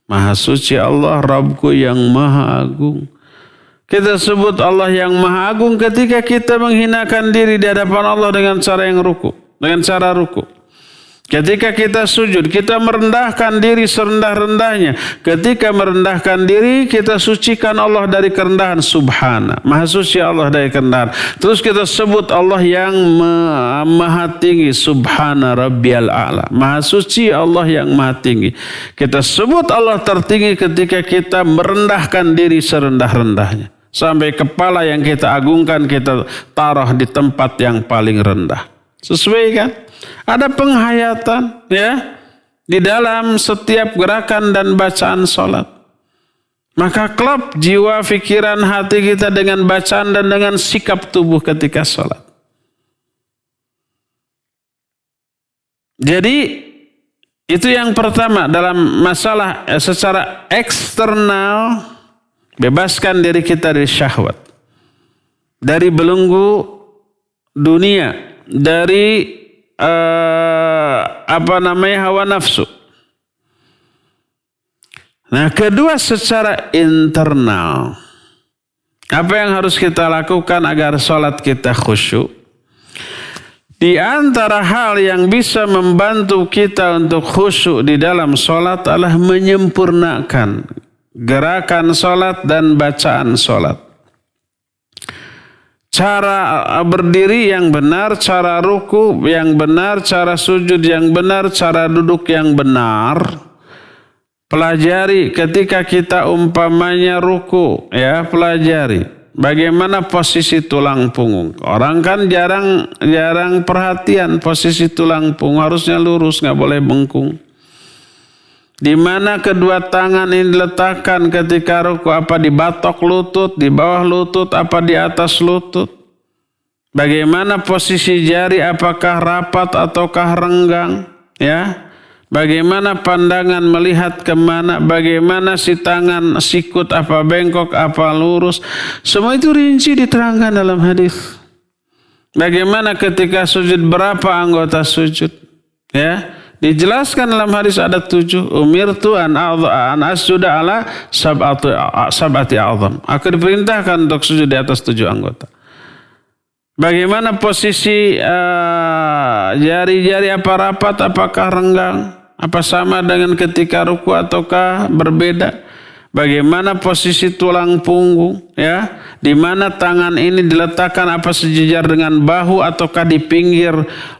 Speaker 2: Maha suci Allah Rabbku yang maha agung. Kita sebut Allah yang maha agung ketika kita menghinakan diri di hadapan Allah dengan cara yang ruku. Dengan cara ruku. Ketika kita sujud, kita merendahkan diri serendah-rendahnya. Ketika merendahkan diri, kita sucikan Allah dari kerendahan. Subhana, maha suci Allah dari kerendahan. Terus kita sebut Allah yang maha tinggi. Subhana rabbiyal a'la. Maha suci Allah yang maha tinggi. Kita sebut Allah tertinggi ketika kita merendahkan diri serendah-rendahnya. Sampai kepala yang kita agungkan, kita taruh di tempat yang paling rendah. Sesuai kan? Ada penghayatan ya di dalam setiap gerakan dan bacaan sholat. Maka klop jiwa, pikiran, hati kita dengan bacaan dan dengan sikap tubuh ketika sholat. Jadi itu yang pertama dalam masalah secara eksternal, bebaskan diri kita dari syahwat, dari belenggu dunia, dari hawa nafsu. Nah, kedua secara internal, apa yang harus kita lakukan agar sholat kita khusyuk? Di antara hal yang bisa membantu kita untuk khusyuk di dalam sholat adalah menyempurnakan gerakan sholat dan bacaan sholat. Cara berdiri yang benar, cara ruku yang benar, cara sujud yang benar, cara duduk yang benar. Pelajari ketika kita umpamanya ruku, ya pelajari bagaimana posisi tulang punggung. Orang kan jarang perhatian posisi tulang punggung, harusnya lurus, nggak boleh bengkung. Di mana kedua tangan ini diletakkan ketika ruku? Apa di batok lutut, di bawah lutut, apa di atas lutut? Bagaimana posisi jari? Apakah rapat ataukah renggang? Ya, bagaimana pandangan melihat kemana? Bagaimana si tangan sikut? Apa bengkok? Apa lurus? Semua itu rinci diterangkan dalam hadis. Bagaimana ketika sujud? Berapa anggota sujud? Ya. Dijelaskan dalam hadis ada 7. Umirtu an asjuda ala sab'ati a'zam. Aku diperintahkan untuk sujud di atas 7 anggota. Bagaimana posisi jari-jari? Apa rapat? Apakah renggang? Apa sama dengan ketika ruku ataukah berbeda? Bagaimana posisi tulang punggung? Ya, di mana tangan ini diletakkan? Apa sejajar dengan bahu ataukah di pinggir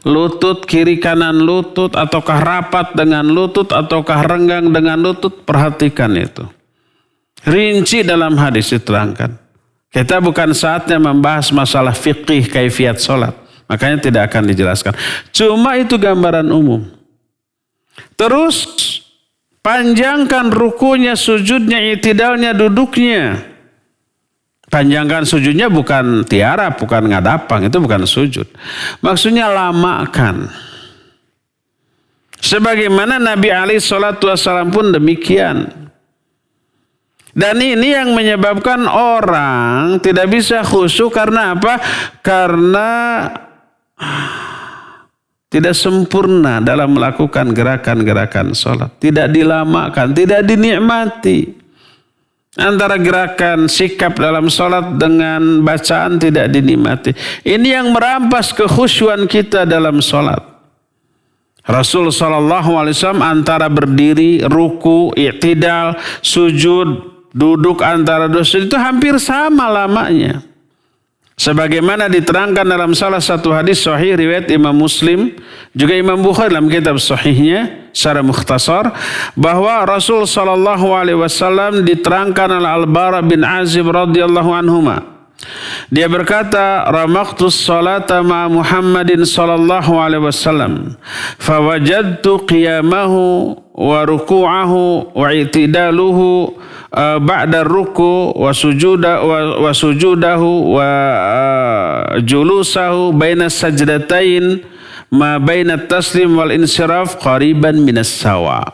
Speaker 2: lutut, kiri kanan lutut, ataukah rapat dengan lutut, ataukah renggang dengan lutut? Perhatikan itu. Rinci dalam hadis diterangkan. Kita bukan saatnya membahas masalah fikih kaifiat sholat. Makanya tidak akan dijelaskan. Cuma itu gambaran umum. Terus panjangkan rukunya, sujudnya, i'tidalnya, duduknya. Panjangkan sujudnya bukan tiarap, bukan ngadapang. Itu bukan sujud. Maksudnya lamakan. Sebagaimana Nabi alaihi salatu wassalam pun demikian. Dan ini yang menyebabkan orang tidak bisa khusyuk karena apa? Karena tidak sempurna dalam melakukan gerakan-gerakan sholat. Tidak dilamakan, tidak dinikmati. Antara gerakan sikap dalam sholat dengan bacaan tidak dinikmati. Ini yang merampas kekhusyuan kita dalam sholat. Rasul SAW antara berdiri, ruku, i'tidal, sujud, duduk antara dosa itu hampir sama lamanya. Sebagaimana diterangkan dalam salah satu hadis sahih riwayat Imam Muslim, juga Imam Bukhari dalam kitab sahihnya secara mukhtasar, bahwa Rasul SAW diterangkan oleh Al-Bara bin Azib radhiyallahu anhuma. Dia berkata, "Ramaqtus salata ma Muhammadin sallallahu alaihi wasallam, fawajadtu qiyamahu wa ruku'ahu wa i'tidaluhu ba'da ruku' wa sujudahu wa julusahu baina sajdatain ma baina taslim wal insiraf qariban minas sawa."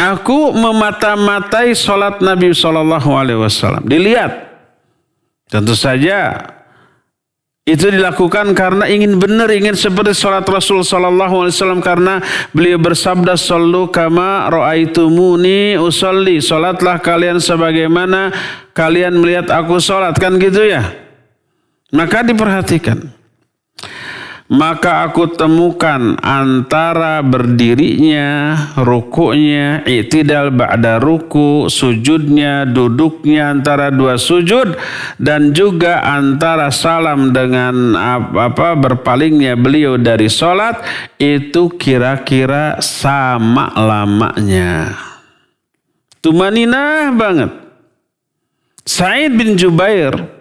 Speaker 2: Aku memata-matai salat Nabi sallallahu alaihi wasallam. Dilihat. Tentu saja Itu dilakukan karena ingin benar, ingin seperti salat Rasul sallallahu alaihi wasallam, karena beliau bersabda, "Shallu kama ra'aitumuni usolli." Salatlah kalian sebagaimana kalian melihat aku salat, kan gitu ya. Maka diperhatikan. Maka aku temukan antara berdirinya, rukuknya, i'tidal ba'da ruku, sujudnya, duduknya antara dua sujud, dan juga antara salam dengan berpalingnya beliau dari sholat, itu kira-kira sama lamanya. Tumaninah banget. Sa'id bin Jubair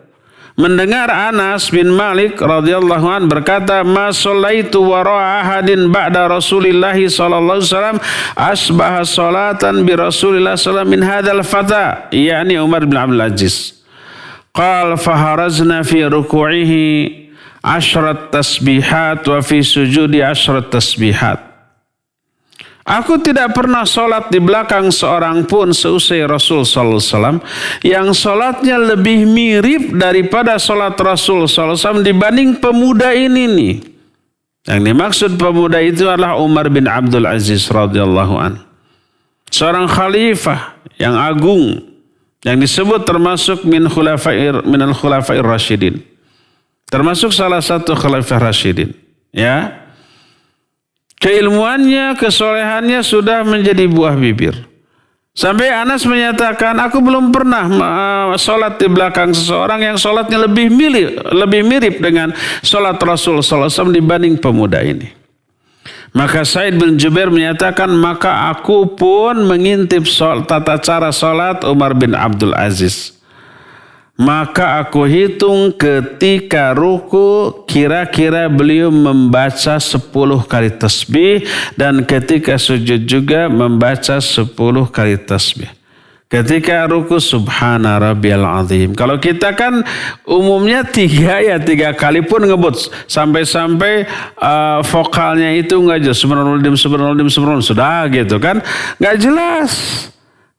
Speaker 2: mendengar Anas bin Malik radhiyallahu an berkata, "Ma shallaitu wara'a ahadin ba'da Rasulillah sallallahu alaihi wasallam asbaha salatan bi Rasulillah sallallahu min hadzal fata," yakni Umar bin Abdul Aziz. Qala faharazna fi ruku'ihi 10 tasbihat wa fi sujudi 10 tasbihat. Aku tidak pernah sholat di belakang seorang pun seusai Rasul sallallahu alaihi wasallam yang sholatnya lebih mirip daripada sholat Rasul sallallahu alaihi wasallam dibanding pemuda ini nih. Yang dimaksud pemuda itu adalah Umar bin Abdul Aziz radhiyallahu an. Seorang khalifah yang agung yang disebut termasuk minal khulafair rasyidin. Termasuk salah satu khalifah rasyidin, ya. Keilmuannya, kesolehannya sudah menjadi buah bibir. Sampai Anas menyatakan, aku belum pernah sholat di belakang seseorang yang sholatnya lebih mirip dengan sholat Rasul sallallahu alaihi wasallam dibanding pemuda ini. Maka Sa'id bin Jubair menyatakan, maka aku pun mengintip tata cara sholat Umar bin Abdul Aziz. Maka aku hitung ketika ruku kira-kira beliau membaca 10 kali tasbih, dan ketika sujud juga membaca 10 kali tasbih. Ketika ruku subhana rabbiyal azim. Kalau kita kan umumnya 3 kali pun ngebut. Sampai-sampai vokalnya itu enggak jelas. Subhanallah, sudah gitu kan. Enggak jelas.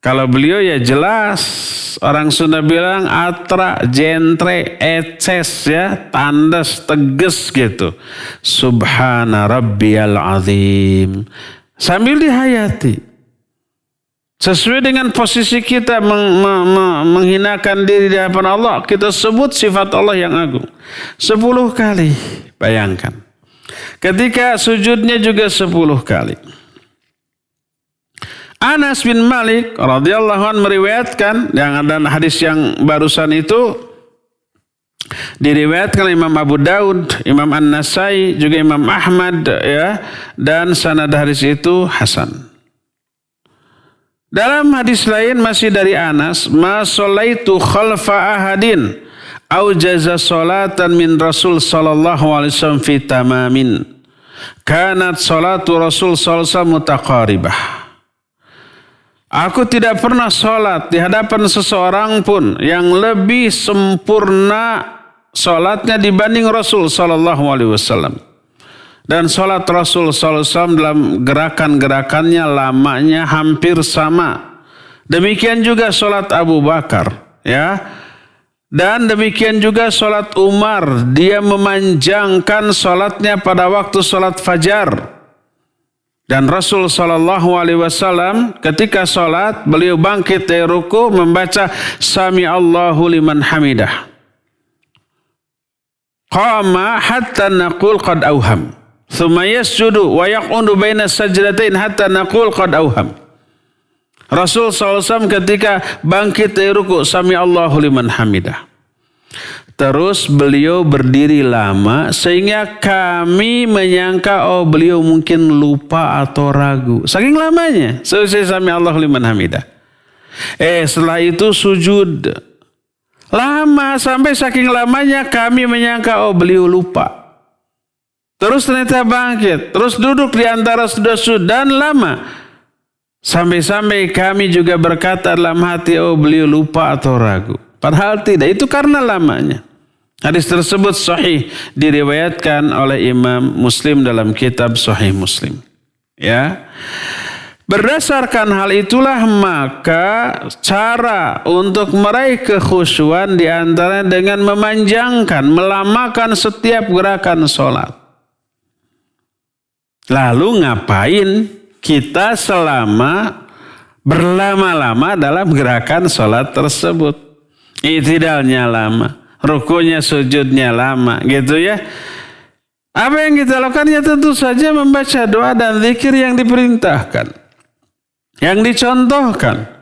Speaker 2: Kalau beliau ya jelas. Orang Sunda bilang atra, jentre, eces ya, tandas, tegas gitu. Subhana rabbiyal azim. Sambil dihayati. Sesuai dengan posisi kita menghinakan diri di hadapan Allah, kita sebut sifat Allah yang agung 10 kali. Bayangkan. Ketika sujudnya juga 10 kali. Anas bin Malik radhiyallahu anhu meriwayatkan, yang ada hadis yang barusan itu diriwayatkan Imam Abu Daud, Imam An-Nasai, juga Imam Ahmad, ya, dan sanad hadis itu hasan. Dalam hadis lain masih dari Anas, ma shallaitu khalfa ahadin au jaza salatan min Rasul sallallahu alaihi wasallam fi tamamin. Kanat salatu Rasul sallallahu alaihi wasallam mutaqaribah. Aku tidak pernah sholat di hadapan seseorang pun yang lebih sempurna sholatnya dibanding Rasul sallallahu alaihi wasallam. Dan sholat Rasul sallallahu alaihi wasallam dalam gerakan-gerakannya lamanya hampir sama. Demikian juga sholat Abu Bakar, ya. Dan demikian juga sholat Umar, dia memanjangkan sholatnya pada waktu sholat fajar. Dan Rasul sallallahu alaihi wasallam ketika salat beliau bangkit dari ruku membaca Sami Allahu liman hamidah. Qama hatta naqul qad auham. Tsumma yasjudu wa yaqudu baina sajdatain hatta naqul qad auham. Rasul sallallahu alaihi wasallam ketika bangkit dari ruku Sami Allahu liman hamidah. Terus beliau berdiri lama sehingga kami menyangka beliau mungkin lupa atau ragu. Saking lamanya. Selesai Sami Allahu liman hamidah. Setelah itu sujud. Lama sampai saking lamanya kami menyangka beliau lupa. Terus ternyata bangkit. Terus duduk di antara sujud dan lama. Sampai-sampai kami juga berkata dalam hati beliau lupa atau ragu. Padahal tidak, itu karena lamanya. Hadis tersebut sahih diriwayatkan oleh Imam Muslim dalam kitab Sahih Muslim. Ya. Berdasarkan hal itulah maka cara untuk meraih kekhusyuan diantaranya dengan memanjangkan, melamakan setiap gerakan sholat. Lalu ngapain kita selama berlama-lama dalam gerakan sholat tersebut? I'tidalnya lama, rukunya sujudnya lama gitu ya. Apa yang kita lakukan? Ya tentu saja membaca doa dan zikir yang diperintahkan, yang dicontohkan.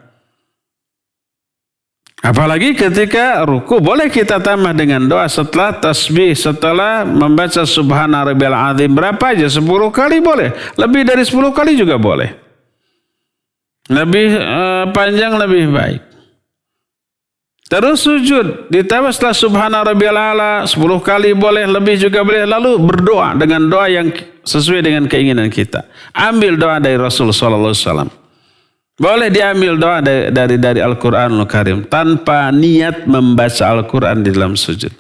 Speaker 2: Apalagi ketika ruku boleh kita tambah dengan doa setelah tasbih, setelah membaca subhana rabbiyal azim berapa aja, 10 kali boleh, lebih dari 10 kali juga boleh. Lebih panjang lebih baik. Terus sujud ditambah setelah subhana rabbiyal a'la 10 kali boleh, lebih juga boleh. Lalu berdoa dengan doa yang sesuai dengan keinginan kita. Ambil doa dari Rasul sallallahu alaihi wasallam. Boleh diambil doa dari Al-Quranul Karim tanpa niat membaca Al-Quran di dalam sujud.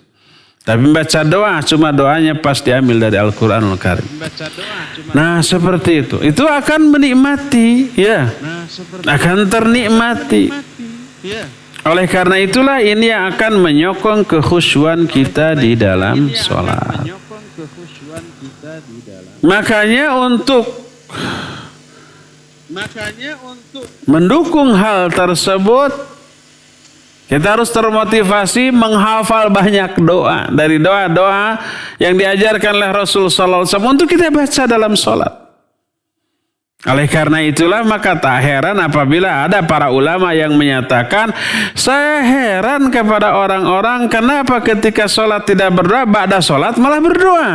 Speaker 2: Tapi membaca doa, cuma doanya pas diambil dari Al-Quranul Karim. Nah seperti itu. Itu akan menikmati, ya. Akan ternikmati. Oleh karena itulah ini yang akan menyokong kekhusyuan kita di dalam sholat. Makanya untuk mendukung hal tersebut, kita harus termotivasi menghafal banyak doa. Dari doa-doa yang diajarkan oleh Rasul sallallahu alaihi wasallam untuk kita baca dalam sholat. Oleh karena itulah maka tak heran apabila ada para ulama yang menyatakan, saya heran kepada orang-orang kenapa ketika sholat tidak berdoa, ba'da sholat malah berdoa.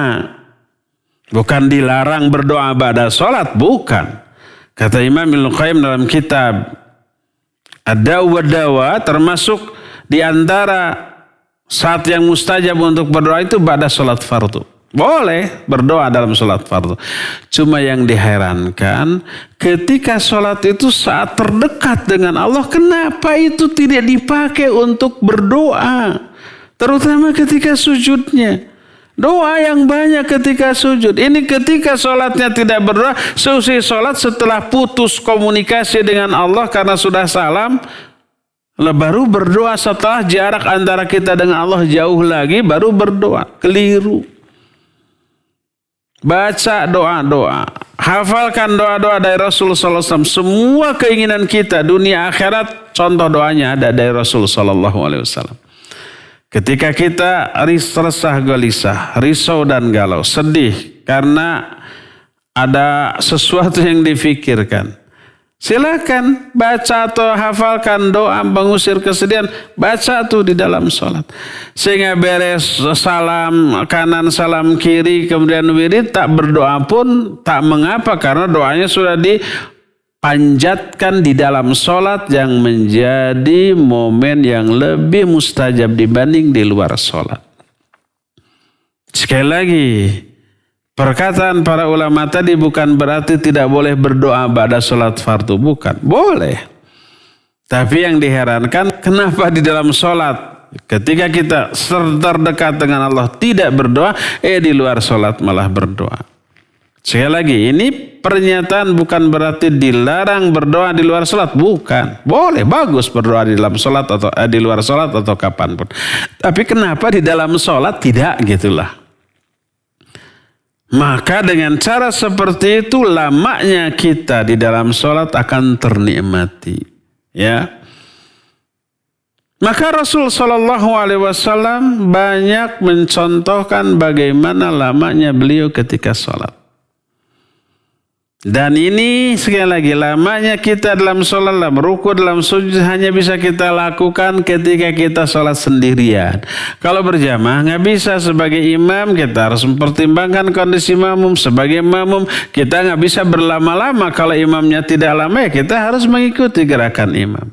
Speaker 2: Bukan dilarang berdoa ba'da sholat, bukan. Kata Imam Ibnu Qayyim dalam kitab Ad-Dawa wad-Dawa, termasuk di antara saat yang mustajab untuk berdoa itu ba'da sholat fardu. Boleh berdoa dalam sholat fardu. Cuma yang diherankan ketika sholat itu saat terdekat dengan Allah, kenapa itu tidak dipakai untuk berdoa? Terutama ketika sujudnya. Doa yang banyak ketika sujud. Ini ketika sholatnya tidak berdoa. Selesai sholat setelah putus komunikasi dengan Allah karena sudah salam. Baru berdoa setelah jarak antara kita dengan Allah jauh lagi. Baru berdoa. Keliru. Baca doa-doa. Hafalkan doa-doa dari Rasul sallallahu alaihi wasallam. Semua keinginan kita dunia akhirat, contoh doanya ada dari Rasul sallallahu alaihi wasallam. Ketika kita resah gelisah, risau dan galau, sedih karena ada sesuatu yang difikirkan, silakan baca atau hafalkan doa mengusir kesedihan, baca tuh di dalam sholat. Sehingga beres salam kanan salam kiri kemudian wirid, tak berdoa pun tak mengapa karena doanya sudah panjatkan di dalam sholat yang menjadi momen yang lebih mustajab dibanding di luar sholat. Sekali lagi, perkataan para ulama tadi bukan berarti tidak boleh berdoa ba'da sholat fardu, bukan. Boleh. Tapi yang diherankan kenapa di dalam sholat ketika kita terdekat dengan Allah tidak berdoa, di luar sholat malah berdoa. Sekali lagi, ini pernyataan bukan berarti dilarang berdoa di luar sholat. Bukan. Boleh, bagus berdoa di dalam sholat atau di luar sholat atau kapanpun. Tapi kenapa di dalam sholat tidak, gitulah. Maka dengan cara seperti itu lamanya kita di dalam sholat akan ternikmati. Ya. Maka Rasul sallallahu alaihi wasallam banyak mencontohkan bagaimana lamanya beliau ketika sholat. Dan ini sekali lagi lamanya kita dalam sholat, dalam ruku, dalam sujud hanya bisa kita lakukan ketika kita sholat sendirian. Kalau berjamaah nggak bisa. Sebagai imam kita harus mempertimbangkan kondisi makmum. Sebagai makmum kita nggak bisa berlama-lama. Kalau imamnya tidak lama ya kita harus mengikuti gerakan imam.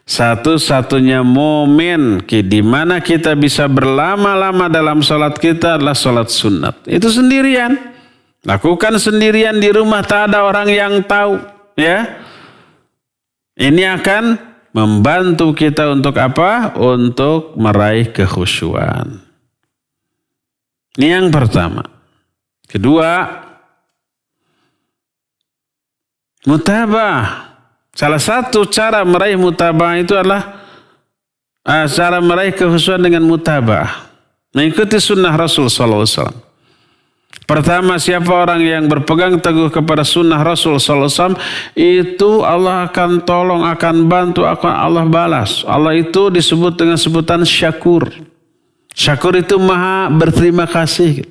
Speaker 2: Satu-satunya momen di mana kita bisa berlama-lama dalam sholat kita adalah sholat sunat. Itu sendirian. Lakukan sendirian di rumah, tak ada orang yang tahu, ya. Ini akan membantu kita untuk apa? Untuk meraih kekhusyuan. Ini yang pertama. Kedua, Mutabah. Salah satu cara meraih mutabah itu adalah cara meraih kekhusyuan dengan mutabah. Mengikuti sunnah Rasul SAW. Pertama, siapa orang yang berpegang teguh kepada sunnah Rasul SAW, itu Allah akan tolong, akan bantu, akan Allah balas. Allah itu disebut dengan sebutan syakur. Syakur itu maha berterima kasih.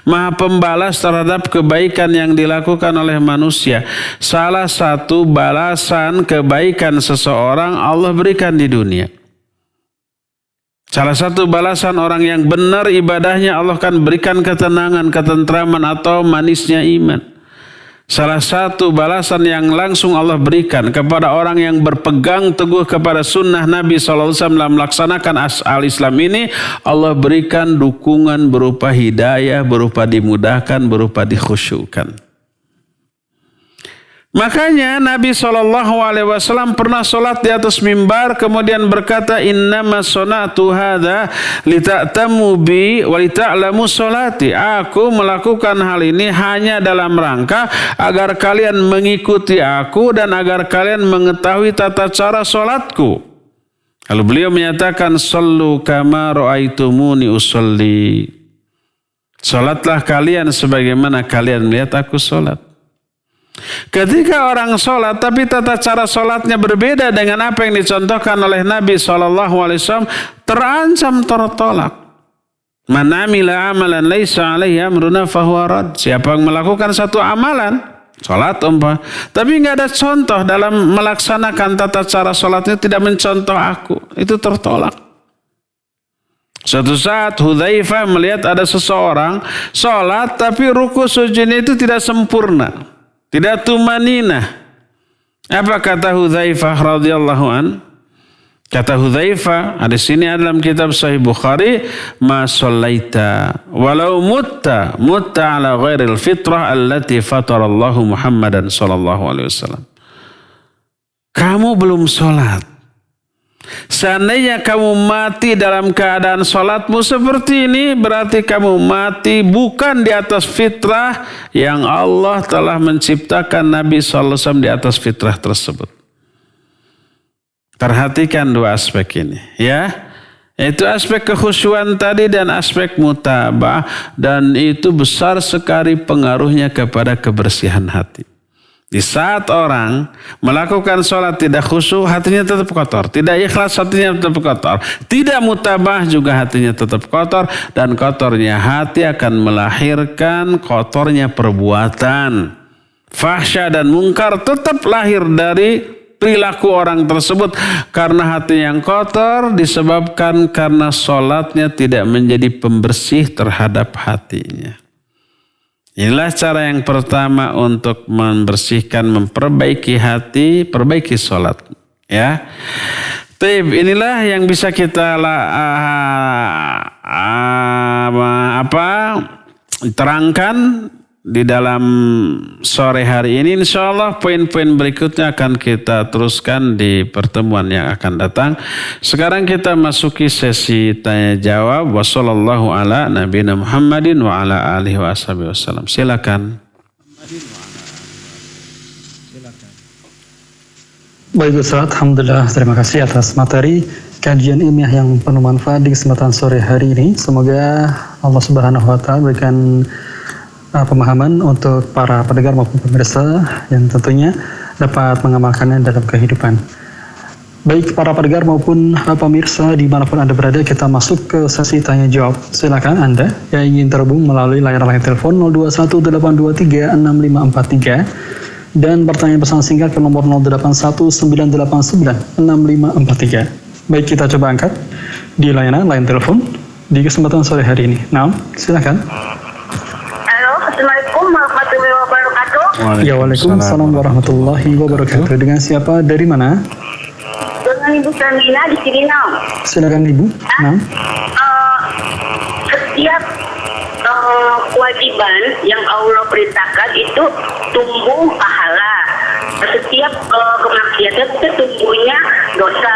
Speaker 2: Maha pembalas terhadap kebaikan yang dilakukan oleh manusia. Salah satu balasan kebaikan seseorang Allah berikan di dunia. Salah satu balasan orang yang benar ibadahnya, Allah akan berikan ketenangan, ketentraman atau manisnya iman. Salah satu balasan yang langsung Allah berikan kepada orang yang berpegang teguh kepada sunnah Nabi SAW dalam melaksanakan al-Islam ini, Allah berikan dukungan berupa hidayah, berupa dimudahkan, berupa dikhusyukan. Makanya Nabi SAW pernah sholat di atas mimbar kemudian berkata, innama sonatu hadha lita'tamu bi wa lita'lamu sholati. Aku melakukan hal ini hanya dalam rangka agar kalian mengikuti aku dan agar kalian mengetahui tata cara sholatku. Lalu beliau menyatakan, sallu kama ra'aitumuni usolli. Sholatlah kalian sebagaimana kalian melihat aku sholat. Ketika orang sholat tapi tata cara sholatnya berbeda dengan apa yang dicontohkan oleh Nabi SAW, terancam tertolak. Man amila amalan laisa alaihi amruna fahuwa rad. Siapa yang melakukan satu amalan, sholat tapi nggak ada contoh dalam melaksanakan tata cara sholatnya, tidak mencontoh aku, itu tertolak. Suatu saat Hudzaifah melihat ada seseorang sholat tapi ruku sujudnya itu tidak sempurna. Tidak tumaninah. Apa kata Hudzaifah radhiyallahu an? Kata Hudzaifah, ada sini dalam kitab Sahih Bukhari, ma shallaita walau mutta ala ghairil fitrah allati fatarallahu Muhammadan sallallahu alaihi wasallam. Kamu belum sholat. Seandainya kamu mati dalam keadaan sholatmu seperti ini, berarti kamu mati bukan di atas fitrah yang Allah telah menciptakan Nabi SAW di atas fitrah tersebut. Perhatikan dua aspek ini, ya. Itu aspek kekhusyuan tadi dan aspek mutabah, dan itu besar sekali pengaruhnya kepada kebersihan hati. Di saat orang melakukan sholat tidak khusyuk, hatinya tetap kotor. Tidak ikhlas, hatinya tetap kotor. Tidak mutabah juga hatinya tetap kotor. Dan kotornya hati akan melahirkan kotornya perbuatan. Fahsya dan mungkar tetap lahir dari perilaku orang tersebut. Karena hati yang kotor disebabkan karena sholatnya tidak menjadi pembersih terhadap hatinya. Inilah cara yang pertama untuk membersihkan, memperbaiki hati, perbaiki sholat. Ya, inilah yang bisa kita terangkan di dalam sore hari ini. Insya Allah poin-poin berikutnya akan kita teruskan di pertemuan yang akan datang. Sekarang kita masuki sesi tanya jawab. Wassallallahu ala nabiyina Muhammadin wa ala alihi wa ashabihi wasallam. Silakan.
Speaker 3: Baik Ustaz, alhamdulillah, terima kasih atas materi kajian ilmiah yang penuh manfaat di kesempatan sore hari ini. Semoga Allah Subhanahu wa taala berikan pemahaman untuk para pendengar maupun pemirsa yang tentunya dapat mengamalkannya dalam kehidupan. Baik para pendengar maupun pemirsa dimanapun Anda berada, kita masuk ke sesi tanya jawab. Silakan Anda yang ingin terhubung melalui layar telepon 0218236543 dan pertanyaan pesan singkat ke nomor 0819896543. Baik, kita coba angkat di layanan telepon di kesempatan sore hari ini. Nah, silakan.
Speaker 4: Assalamualaikum warahmatullahi wabarakatuh.
Speaker 3: Ya, waalaikumsalam warahmatullahi wabarakatuh. Dengan siapa, dari mana?
Speaker 4: Dengan Ibu Samina di Cibinong.
Speaker 3: Silakan Ibu. Nah.
Speaker 4: Setiap kewajiban yang Allah perintahkan itu tumbuh pahala. Setiap kemaksiatan itu tumbuhnya dosa.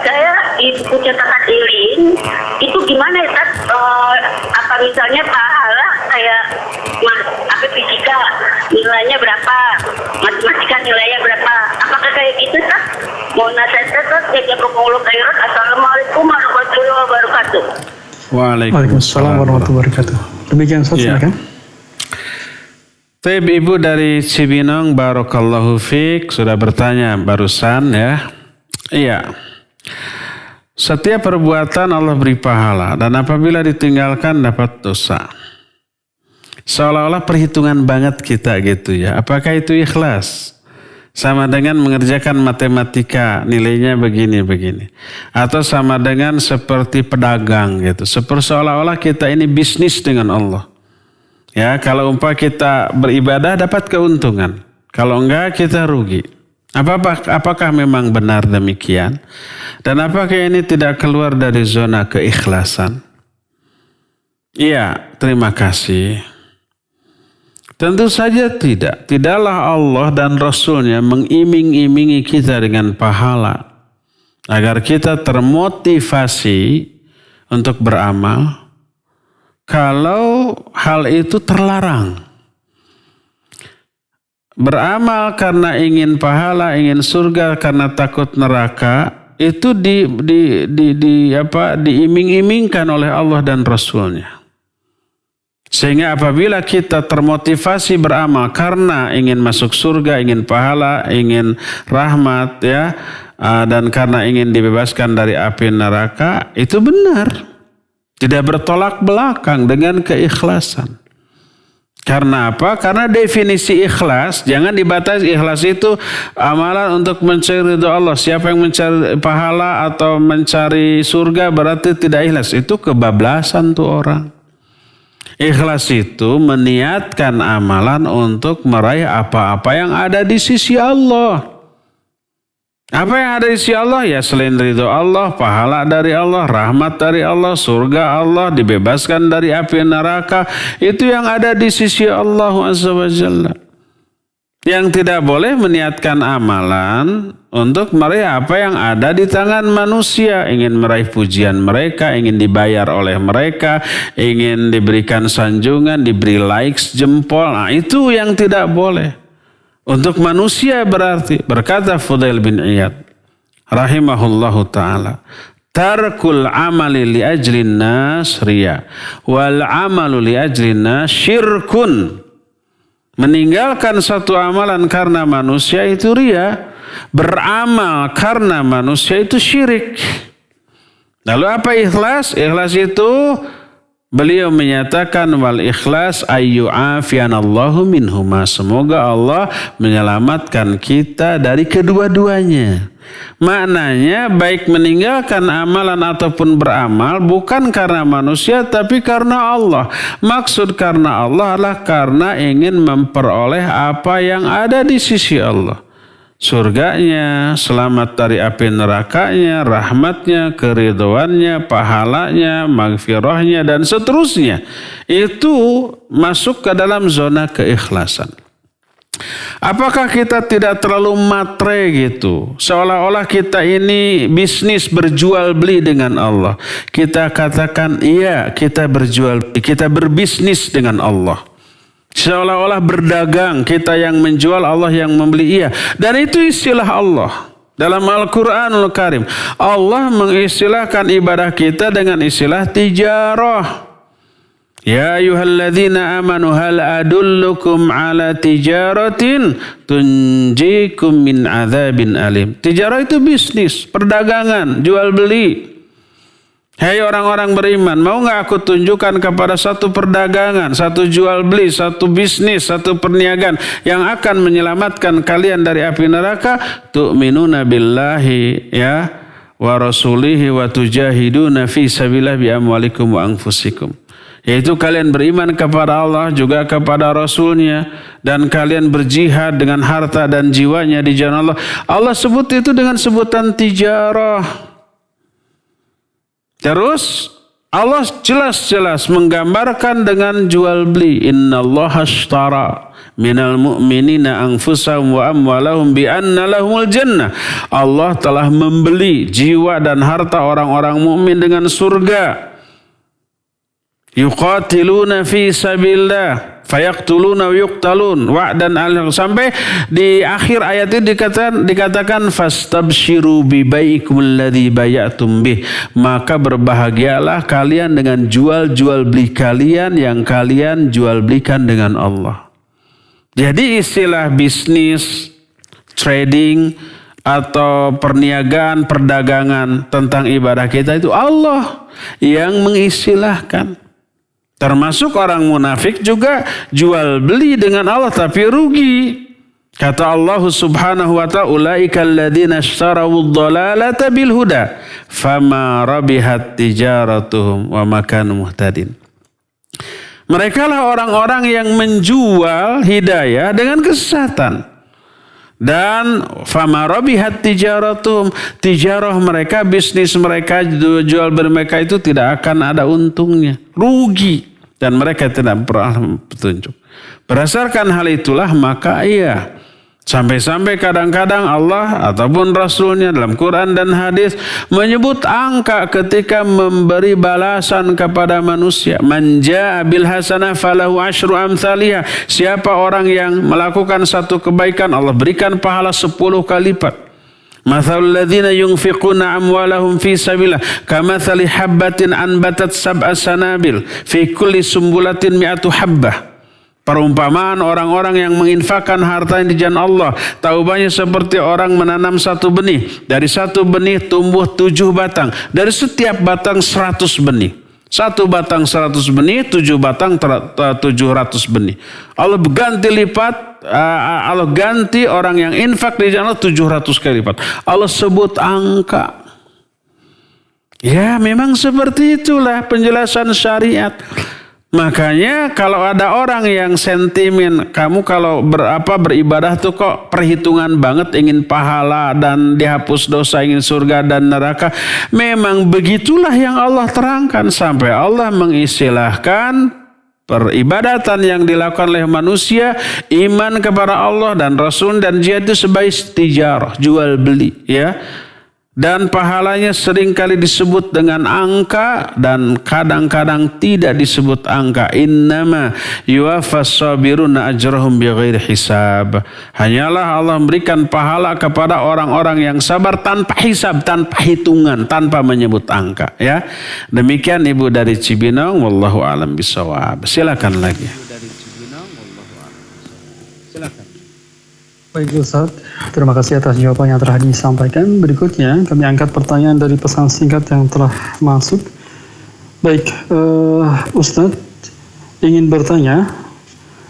Speaker 4: Saya di buku catatan Ilin itu gimana ya, apa misalnya pahala kayak tapi fisika nilainya berapa, matematika nilainya berapa. Apakah kayak gitu tak? Mohon nasihat Ustaz, jazakumullah khairan. Assalamualaikum warahmatullahi wabarakatuh.
Speaker 3: Waalaikumsalam warahmatullahi wabarakatuh. Demikian Ustaz, silakan.
Speaker 2: Taib, Ibu dari Cibinong, barakallahu fiik, sudah bertanya barusan ya. Iya. Setiap perbuatan Allah beri pahala dan apabila ditinggalkan dapat dosa. Seolah-olah perhitungan banget kita gitu ya. Apakah itu ikhlas? Sama dengan mengerjakan matematika, nilainya begini-begini. Atau sama dengan seperti pedagang gitu. Seolah-olah kita ini bisnis dengan Allah. Ya, kalau umpah kita beribadah dapat keuntungan. Kalau enggak kita rugi. Apakah memang benar demikian? Dan apakah ini tidak keluar dari zona keikhlasan? Iya, terima kasih. Tentu saja tidak. Tidaklah Allah dan Rasulnya mengiming-imingi kita dengan pahala agar kita termotivasi untuk beramal kalau hal itu terlarang. Beramal karena ingin pahala, ingin surga, karena takut neraka, itu diiming-imingkan oleh Allah dan Rasulnya. Sehingga apabila kita termotivasi beramal karena ingin masuk surga, ingin pahala, ingin rahmat ya, dan karena ingin dibebaskan dari api neraka, itu benar. Tidak bertolak belakang dengan keikhlasan. Karena apa? Karena definisi ikhlas, jangan dibatasi. Ikhlas itu amalan untuk mencari ridha Allah. Siapa yang mencari pahala atau mencari surga berarti tidak ikhlas. Itu kebablasan tuh orang. Ikhlas itu meniatkan amalan untuk meraih apa-apa yang ada di sisi Allah. Apa yang ada di sisi Allah? Ya selain ridho Allah, pahala dari Allah, rahmat dari Allah, surga Allah, dibebaskan dari api neraka. Itu yang ada di sisi Allah Azza wa Jalla. Yang tidak boleh meniatkan amalan untuk meraih apa yang ada di tangan manusia. Ingin meraih pujian mereka, ingin dibayar oleh mereka, ingin diberikan sanjungan, diberi likes, jempol. Nah itu yang tidak boleh. Untuk manusia berarti, berkata Fudail bin Iyad rahimahullahu ta'ala, tarkul amali li ajlin nas riya, wal amalu li ajlin nas syirkun. Meninggalkan satu amalan karena manusia itu riya, beramal karena manusia itu syirik. Lalu apa ikhlas? Ikhlas itu beliau menyatakan wal ikhlas ayyu'afiyanallahu minhuma. Semoga Allah menyelamatkan kita dari kedua-duanya. Maknanya baik meninggalkan amalan ataupun beramal bukan karena manusia tapi karena Allah. Maksud karena Allah adalah karena ingin memperoleh apa yang ada di sisi Allah. Surganya, selamat dari api nerakanya, rahmatnya, keridhoannya, pahalanya, maghfirahnya, dan seterusnya. Itu masuk ke dalam zona keikhlasan. Apakah kita tidak terlalu matre gitu? Seolah-olah kita ini bisnis berjual beli dengan Allah. Kita katakan iya, kita berjual beli, kita berbisnis dengan Allah. Seolah-olah berdagang, kita yang menjual, Allah yang membeli. Iya. Dan itu istilah Allah. Dalam Al-Quranul Karim, Allah mengistilahkan ibadah kita dengan istilah tijarah. Ya ayyuhalladzina amanu hal adullukum ala tijaratin tunjikum min adzabin alim. Tijarah itu bisnis, perdagangan, jual beli. Hei orang-orang beriman, mau gak aku tunjukkan kepada satu perdagangan, satu jual beli, satu bisnis, satu perniagaan yang akan menyelamatkan kalian dari api neraka? Tu'minuna billahi ya wa rasulihi wa tujahiduna fi sabilillah bi amwalikum wa anfusikum. Yaitu kalian beriman kepada Allah juga kepada Rasulnya dan kalian berjihad dengan harta dan jiwanya di jalan Allah. Allah sebut itu dengan sebutan tijarah. Terus Allah jelas-jelas menggambarkan dengan jual beli. Innallaha ashtara minal mu'minina anfusahum wa amwalahum bi anna lahumul jannah. Allah telah membeli jiwa dan harta orang-orang mukmin dengan surga. Yuqatiluna fi sabilillah fayaqtuluna wa yuqtalun wa'dan sampai di akhir ayat itu dikatakan fastabshiru bi bai'ikum alladzi bay'atum bih, maka berbahagialah kalian dengan jual beli kalian yang kalian jual belikan dengan Allah. Jadi istilah bisnis, trading atau perniagaan, perdagangan tentang ibadah kita itu Allah yang mengistilahkan. Termasuk orang munafik juga jual beli dengan Allah tapi rugi. Kata Allah Subhanahu wa ta'ala, ulaika alladziina ishtarawu ad-dhalalata bil huda fama rabihat tijaratuhum wa ma kanu muhtadin. Mereka lah orang-orang yang menjual hidayah dengan kesesatan. Dan fama rabihat tijaratuhum, tijarah mereka, bisnis mereka, jual beli mereka itu tidak akan ada untungnya, rugi. Dan mereka tidak pernah petunjuk. Berdasarkan hal itulah maka sampai-sampai kadang-kadang Allah ataupun Rasulnya dalam Quran dan hadis menyebut angka ketika memberi balasan kepada manusia. Man jaa bil hasanah falahu asyru amsalihha. Siapa orang yang melakukan satu kebaikan, Allah berikan pahala 10 kali lipat. Mathalul ladzina yunfiquna amwalahum fi sabilillah kamathali habbatin anbatat sab'a sanabil fi kulli sumbulatin mi'atu habbah. Perumpamaan orang-orang yang menginfakkan harta di jalan Allah, taubahnya seperti orang menanam satu benih. Dari satu benih tumbuh 7 batang. Dari setiap batang 100 benih. Satu batang 100 benih, 7 batang 700 benih. Allah ganti lipat, Allah ganti orang yang infak di jalan Allah 700 kali lipat. Allah sebut angka. Ya memang seperti itulah penjelasan syariat. Makanya kalau ada orang yang sentimen, kamu kalau beribadah tuh kok perhitungan banget, ingin pahala dan dihapus dosa, ingin surga dan neraka. Memang begitulah yang Allah terangkan sampai Allah mengistilahkan peribadatan yang dilakukan oleh manusia, iman kepada Allah dan Rasul dan jihad itu sebagai tijarah, jual beli, ya. Dan pahalanya seringkali disebut dengan angka dan kadang-kadang tidak disebut angka. Innama yuwaffas sabiruna ajrahum bighairi hisab. Hanyalah Allah memberikan pahala kepada orang-orang yang sabar tanpa hisab, tanpa hitungan, tanpa menyebut angka, ya. Demikian Ibu dari Cibinong, wallahu a'lam bishawab. Silakan lagi.
Speaker 3: Baik Ustaz, terima kasih atas jawaban yang telah disampaikan. Berikutnya kami angkat pertanyaan dari pesan singkat yang telah masuk. Baik, Ustaz ingin bertanya,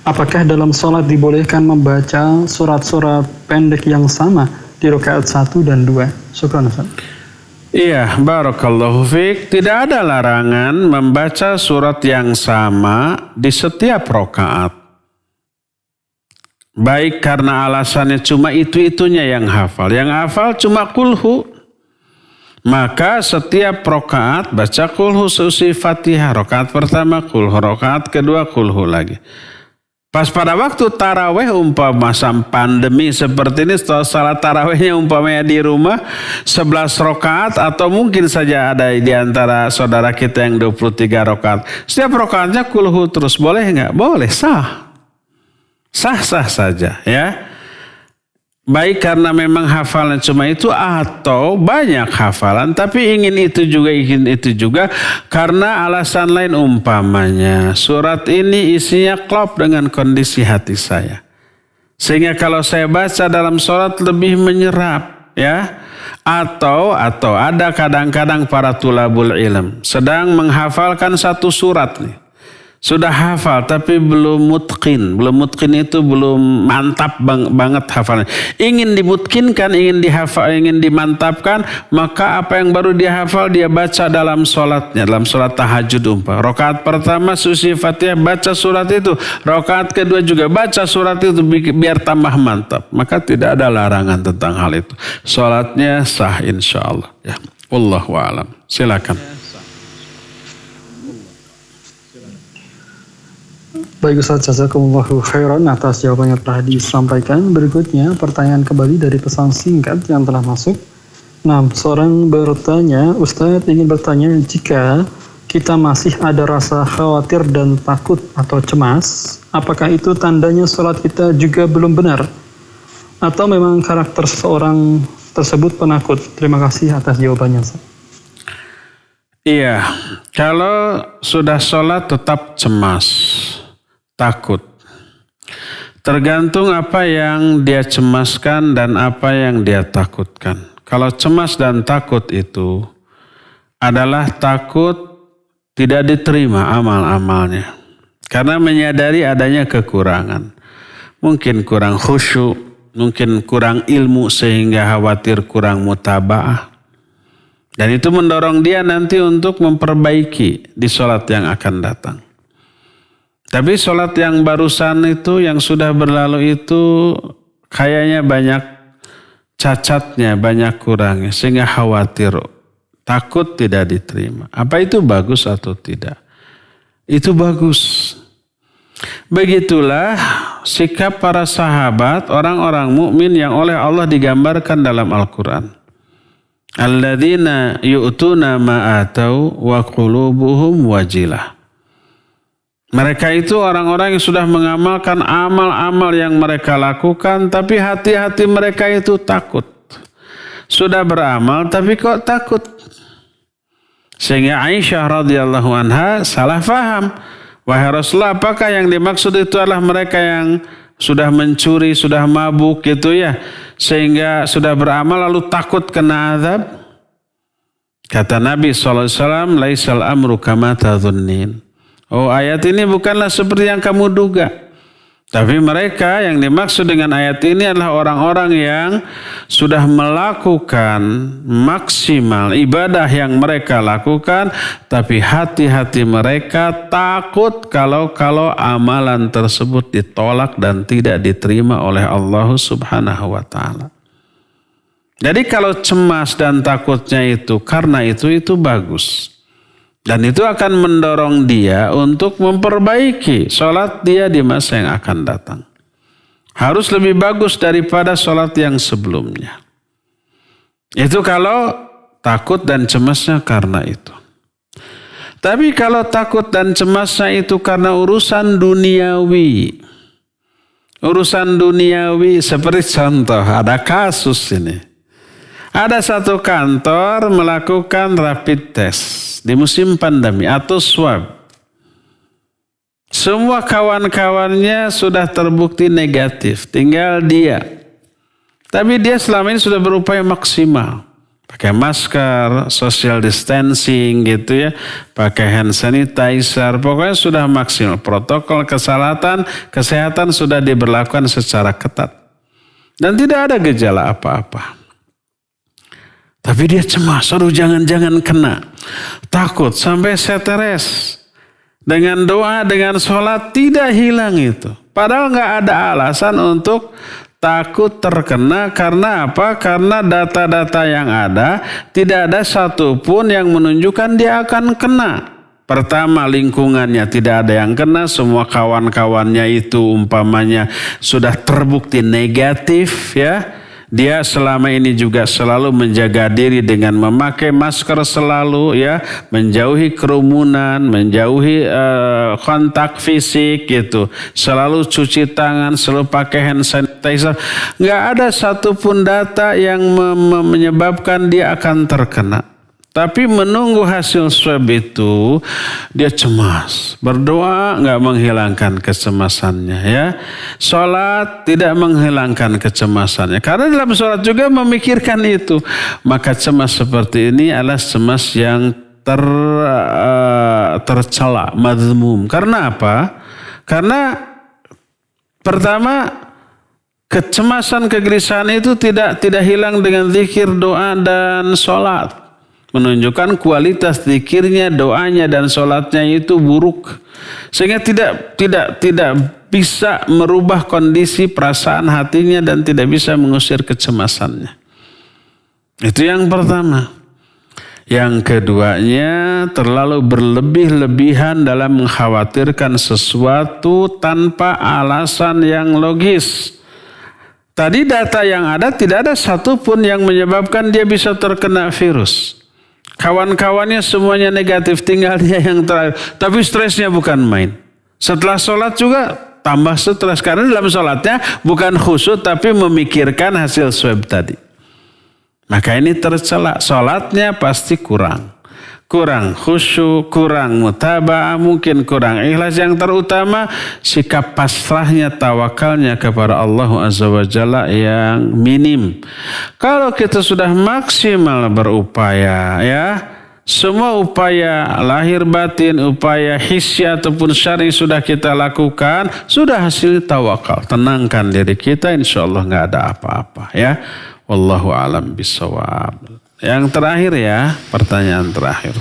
Speaker 3: apakah dalam sholat dibolehkan membaca surat-surat pendek yang sama di rakaat 1 dan 2? Syukran Ustaz.
Speaker 2: Iya, barakallahu fiik. Tidak ada larangan membaca surat yang sama di setiap rakaat. Baik karena alasannya cuma itu-itunya yang hafal. Yang hafal cuma kulhu. Maka setiap rakaat baca kulhu seusi Fatihah. Rakaat pertama kulhu, rakaat kedua kulhu lagi. Pas pada waktu taraweh umpama pandemi seperti ini, setelah salat tarawehnya umpamanya di rumah 11 rakaat atau mungkin saja ada di antara saudara kita yang 23 rakaat. Setiap rakaatnya kulhu terus, boleh enggak? Boleh, sah. Sah-sah saja, ya. Baik karena memang hafalan cuma itu atau banyak hafalan tapi ingin itu juga karena alasan lain, umpamanya surat ini isinya klop dengan kondisi hati saya. Sehingga kalau saya baca dalam sholat lebih menyerap, ya. Atau ada kadang-kadang para tulabul ilm sedang menghafalkan satu surat nih. Sudah hafal tapi belum mutqin. Belum mutqin itu belum mantap banget hafalan. Ingin dimutkinkan, ingin dimantapkan, maka apa yang baru dia hafal dia baca dalam sholatnya, dalam sholat tahajud umpah. Rakaat pertama susi Fatihah baca surat itu. Rakaat kedua juga baca surat itu biar tambah mantap. Maka tidak ada larangan tentang hal itu. Sholatnya sah insyaallah. Ya. Wallahu a'lam. Silakan.
Speaker 3: Baik Ustaz, jazakumullahu khairan atas jawaban yang telah disampaikan. Berikutnya pertanyaan kembali dari pesan singkat yang telah masuk. Nah, seorang bertanya, Ustaz ingin bertanya, jika kita masih ada rasa khawatir dan takut atau cemas, apakah itu tandanya sholat kita juga belum benar? Atau memang karakter seseorang tersebut penakut? Terima kasih atas jawabannya.
Speaker 2: Iya, kalau sudah sholat tetap cemas, takut. Tergantung apa yang dia cemaskan dan apa yang dia takutkan. Kalau cemas dan takut itu adalah takut tidak diterima amal-amalnya. Karena menyadari adanya kekurangan. Mungkin kurang khusyuk, mungkin kurang ilmu sehingga khawatir kurang mutaba'ah. Dan itu mendorong dia nanti untuk memperbaiki di sholat yang akan datang. Tapi sholat yang barusan itu, yang sudah berlalu itu kayaknya banyak cacatnya, banyak kurangnya. Sehingga khawatir, takut tidak diterima. Apa itu bagus atau tidak? Itu bagus. Begitulah sikap para sahabat, orang-orang mukmin yang oleh Allah digambarkan dalam Al-Quran. Alladzina yu'tuna ma'atau wa qulubuhum wajilah. Mereka itu orang-orang yang sudah mengamalkan amal-amal yang mereka lakukan, tapi hati-hati mereka itu takut. Sudah beramal tapi kok takut. Sehingga Aisyah radhiyallahu anha salah faham. Wahai Rasulullah, apakah yang dimaksud itu adalah mereka yang sudah mencuri, sudah mabuk gitu ya, sehingga sudah beramal lalu takut kena azab? Kata Nabi SAW, laisal amru kama tadhunnin. Oh, ayat ini bukanlah seperti yang kamu duga. Tapi mereka yang dimaksud dengan ayat ini adalah orang-orang yang sudah melakukan maksimal ibadah yang mereka lakukan, tapi hati-hati mereka takut kalau amalan tersebut ditolak dan tidak diterima oleh Allah Subhanahu wa taala. Jadi kalau cemas dan takutnya itu karena itu bagus. Dan itu akan mendorong dia untuk memperbaiki sholat dia di masa yang akan datang. Harus lebih bagus daripada sholat yang sebelumnya. Itu kalau takut dan cemasnya karena itu. Tapi kalau takut dan cemasnya itu karena urusan duniawi. Urusan duniawi seperti contoh, ada kasus ini. Ada satu kantor melakukan rapid test di musim pandemi atau swab. Semua kawan-kawannya sudah terbukti negatif, tinggal dia. Tapi dia selama ini sudah berupaya maksimal. Pakai masker, social distancing gitu ya, pakai hand sanitizer, pokoknya sudah maksimal. Protokol kesehatan sudah diberlakukan secara ketat. Dan tidak ada gejala apa-apa. Tapi dia cemas, aduh jangan-jangan kena. Takut sampai stres. Dengan doa, dengan sholat tidak hilang itu. Padahal nggak ada alasan untuk takut terkena. Karena apa? Karena data-data yang ada tidak ada satupun yang menunjukkan dia akan kena. Pertama, lingkungannya tidak ada yang kena. Semua kawan-kawannya itu umpamanya sudah terbukti negatif ya. Dia selama ini juga selalu menjaga diri dengan memakai masker selalu ya, menjauhi kerumunan, menjauhi kontak fisik gitu. Selalu cuci tangan, selalu pakai hand sanitizer. Nggak ada satupun data yang menyebabkan dia akan terkena. Tapi menunggu hasil swab itu dia cemas. Berdoa nggak menghilangkan kecemasannya ya. Sholat tidak menghilangkan kecemasannya. Karena dalam sholat juga memikirkan itu. Maka cemas seperti ini adalah cemas yang tercela, mazmum. Karena apa? Karena pertama, kecemasan, kegelisahan itu tidak hilang dengan zikir, doa dan sholat. Menunjukkan kualitas zikirnya, doanya dan sholatnya itu buruk. Sehingga tidak bisa merubah kondisi perasaan hatinya dan tidak bisa mengusir kecemasannya. Itu yang pertama. Yang keduanya, terlalu berlebih-lebihan dalam mengkhawatirkan sesuatu tanpa alasan yang logis. Tadi data yang ada tidak ada satupun yang menyebabkan dia bisa terkena virus. Kawan-kawannya semuanya negatif, tinggal dia yang terakhir. Tapi stresnya bukan main. Setelah sholat juga tambah stres. Karena dalam sholatnya bukan khusyuk tapi memikirkan hasil swab tadi. Maka ini tercela. Sholatnya pasti kurang. Kurang khusyuk, kurang mutaba'ah, mungkin kurang ikhlas. Yang terutama sikap pasrahnya, tawakalnya kepada Allah Azza wa Jalla yang minim. Kalau kita sudah maksimal berupaya, ya, semua upaya lahir batin, upaya hissi ataupun syar'i sudah kita lakukan, sudah hasil tawakal. Tenangkan diri kita, insya Allah nggak ada apa-apa, ya. Wallahu a'lam bishawab. Yang terakhir ya, pertanyaan terakhir.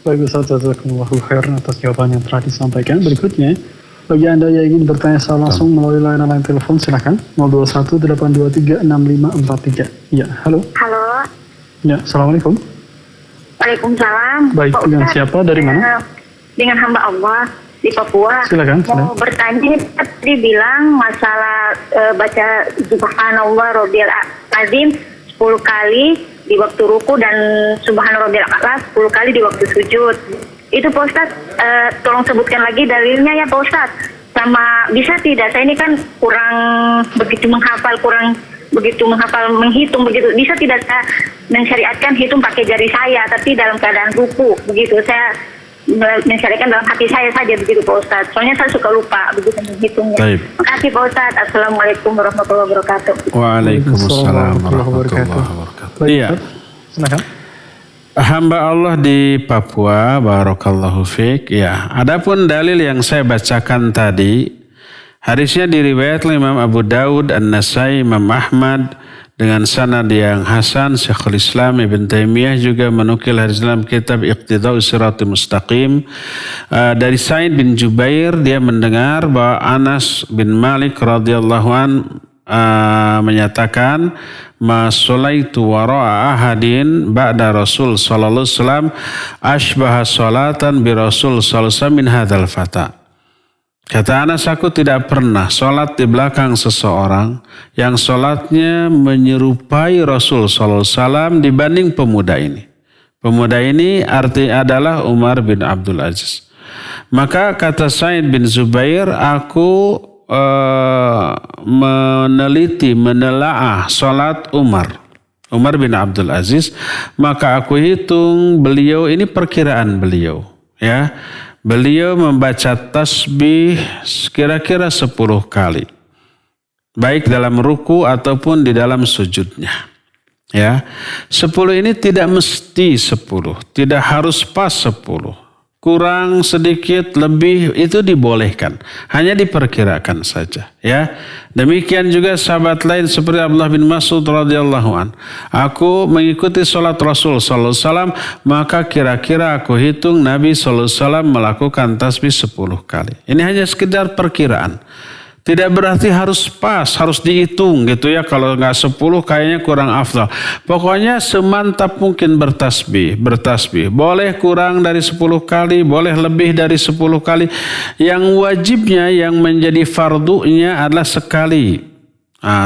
Speaker 3: Baik Ustaz, jazakumullahu khairan atas jawaban yang telah disampaikan. Berikutnya, bagi Anda yang ingin bertanya secara langsung melalui layanan telepon, silakan 0218236543. Ya, halo.
Speaker 4: Halo.
Speaker 3: Ya, assalamualaikum.
Speaker 4: Waalaikumsalam.
Speaker 3: Baik,
Speaker 4: Pak
Speaker 3: dengan
Speaker 4: Ustaz,
Speaker 3: siapa, dari mana?
Speaker 4: Dengan hamba Allah di Papua.
Speaker 3: Silakan.
Speaker 4: Mau bertanya, tadi bilang masalah baca Subhanallah Rabbil Azim 10 kali di waktu ruku dan Subhanallah Rabbil A'la 10 kali di waktu sujud. Itu Pak Ustaz, tolong sebutkan lagi dalilnya ya Pak Ustaz. Sama bisa tidak? Saya ini kan kurang begitu menghafal menghitung begitu. Bisa tidak saya mensyariatkan hitung pakai jari saya, tapi dalam keadaan ruku begitu. Saya mensyariatkan dalam hati saya saja begitu Pak Ustaz. Soalnya saya suka lupa begitu menghitungnya.
Speaker 2: Baik.
Speaker 4: Makasih Pak Ustaz. Assalamualaikum warahmatullahi wabarakatuh.
Speaker 2: Waalaikumsalam warahmatullahi wabarakatuh. Iya.
Speaker 3: Silakan.
Speaker 2: Hamba Allah di Papua, barakallahu fiik. Ya, adapun dalil yang saya bacakan tadi, hadisnya diriwayatkan Imam Abu Daud, An-Nasai, Imam Ahmad dengan sanad yang hasan. Syekhul Islam Ibn Taimiyah juga menukil hadis dalam kitab Iqtida'us Siratal Mustaqim dari Sa'id bin Jubair. Dia mendengar bahwa Anas bin Malik radhiyallahu an menyatakan, ma sholaitu wara'a ahadin ba'da Rasul sallallahu alaihi wasallam ashbaha salatan bi Rasul sallallahu alaihi wasallam min hadzal fata. Kata Anas, aku tidak pernah sholat di belakang seseorang yang sholatnya menyerupai Rasul sallallahu alaihi wasallam dibanding pemuda ini. Pemuda ini artinya adalah Umar bin Abdul Aziz. Maka kata Sa'id bin Zubair, aku menelaah sholat Umar bin Abdul Aziz, maka aku hitung beliau ini perkiraan beliau, ya. Beliau membaca tasbih kira-kira 10 kali. Baik dalam ruku ataupun di dalam sujudnya. Ya. 10 ini tidak mesti 10. Tidak harus pas 10. Kurang sedikit lebih itu dibolehkan. Hanya diperkirakan saja. Ya. Demikian juga sahabat lain seperti Abdullah bin Mas'ud radhiyallahu an. Aku mengikuti sholat Rasul sallallahu alaihi wasallam, maka kira-kira aku hitung Nabi sallallahu alaihi wasallam melakukan tasbih 10 kali. Ini hanya sekedar perkiraan. Tidak berarti harus pas, harus dihitung gitu ya. Kalau nggak 10 kayaknya kurang afdal. Pokoknya semantap mungkin bertasbih. Boleh kurang dari 10 kali, boleh lebih dari 10 kali. Yang wajibnya, yang menjadi fardunya adalah sekali.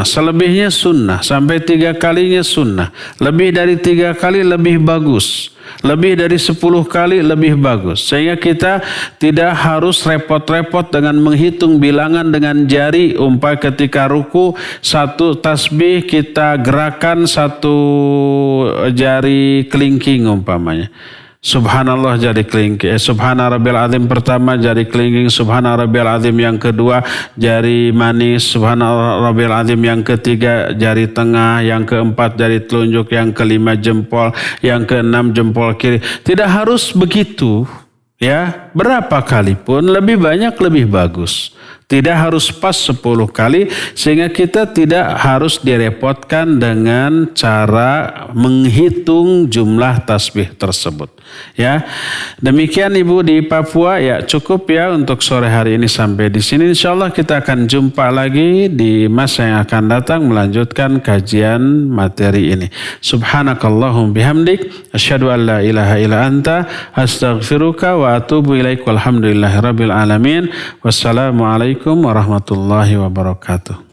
Speaker 2: Selebihnya sunnah, sampai 3 kalinya sunnah. Lebih dari 3 kali lebih bagus. Lebih dari 10 kali lebih bagus. Sehingga kita tidak harus repot-repot dengan menghitung bilangan dengan jari. Umpamanya ketika ruku, 1 tasbih kita gerakan 1 jari kelingking umpamanya. Subhanallah jari kelingking, Subhana Rabbil Azim pertama jari kelingking, Subhana Rabbil Azim yang kedua jari manis, Subhana Rabbil Azim yang ketiga jari tengah, yang keempat jari telunjuk, yang kelima jempol, yang keenam jempol kiri. Tidak harus begitu, ya. Berapa kali pun lebih banyak lebih bagus. Tidak harus pas 10 kali sehingga kita tidak harus direpotkan dengan cara menghitung jumlah tasbih tersebut. Ya, demikian Ibu di Papua. Ya, cukup ya untuk sore hari ini sampai di sini. Insyaallah kita akan jumpa lagi di masa yang akan datang melanjutkan kajian materi ini. Subhanakallahum bihamdik, asyhadu an la ilaha illa anta, astaghfiruka wa atubu ilaik. Walhamdulillahirabbil alamin. Wassalamualaikum warahmatullahi wabarakatuh.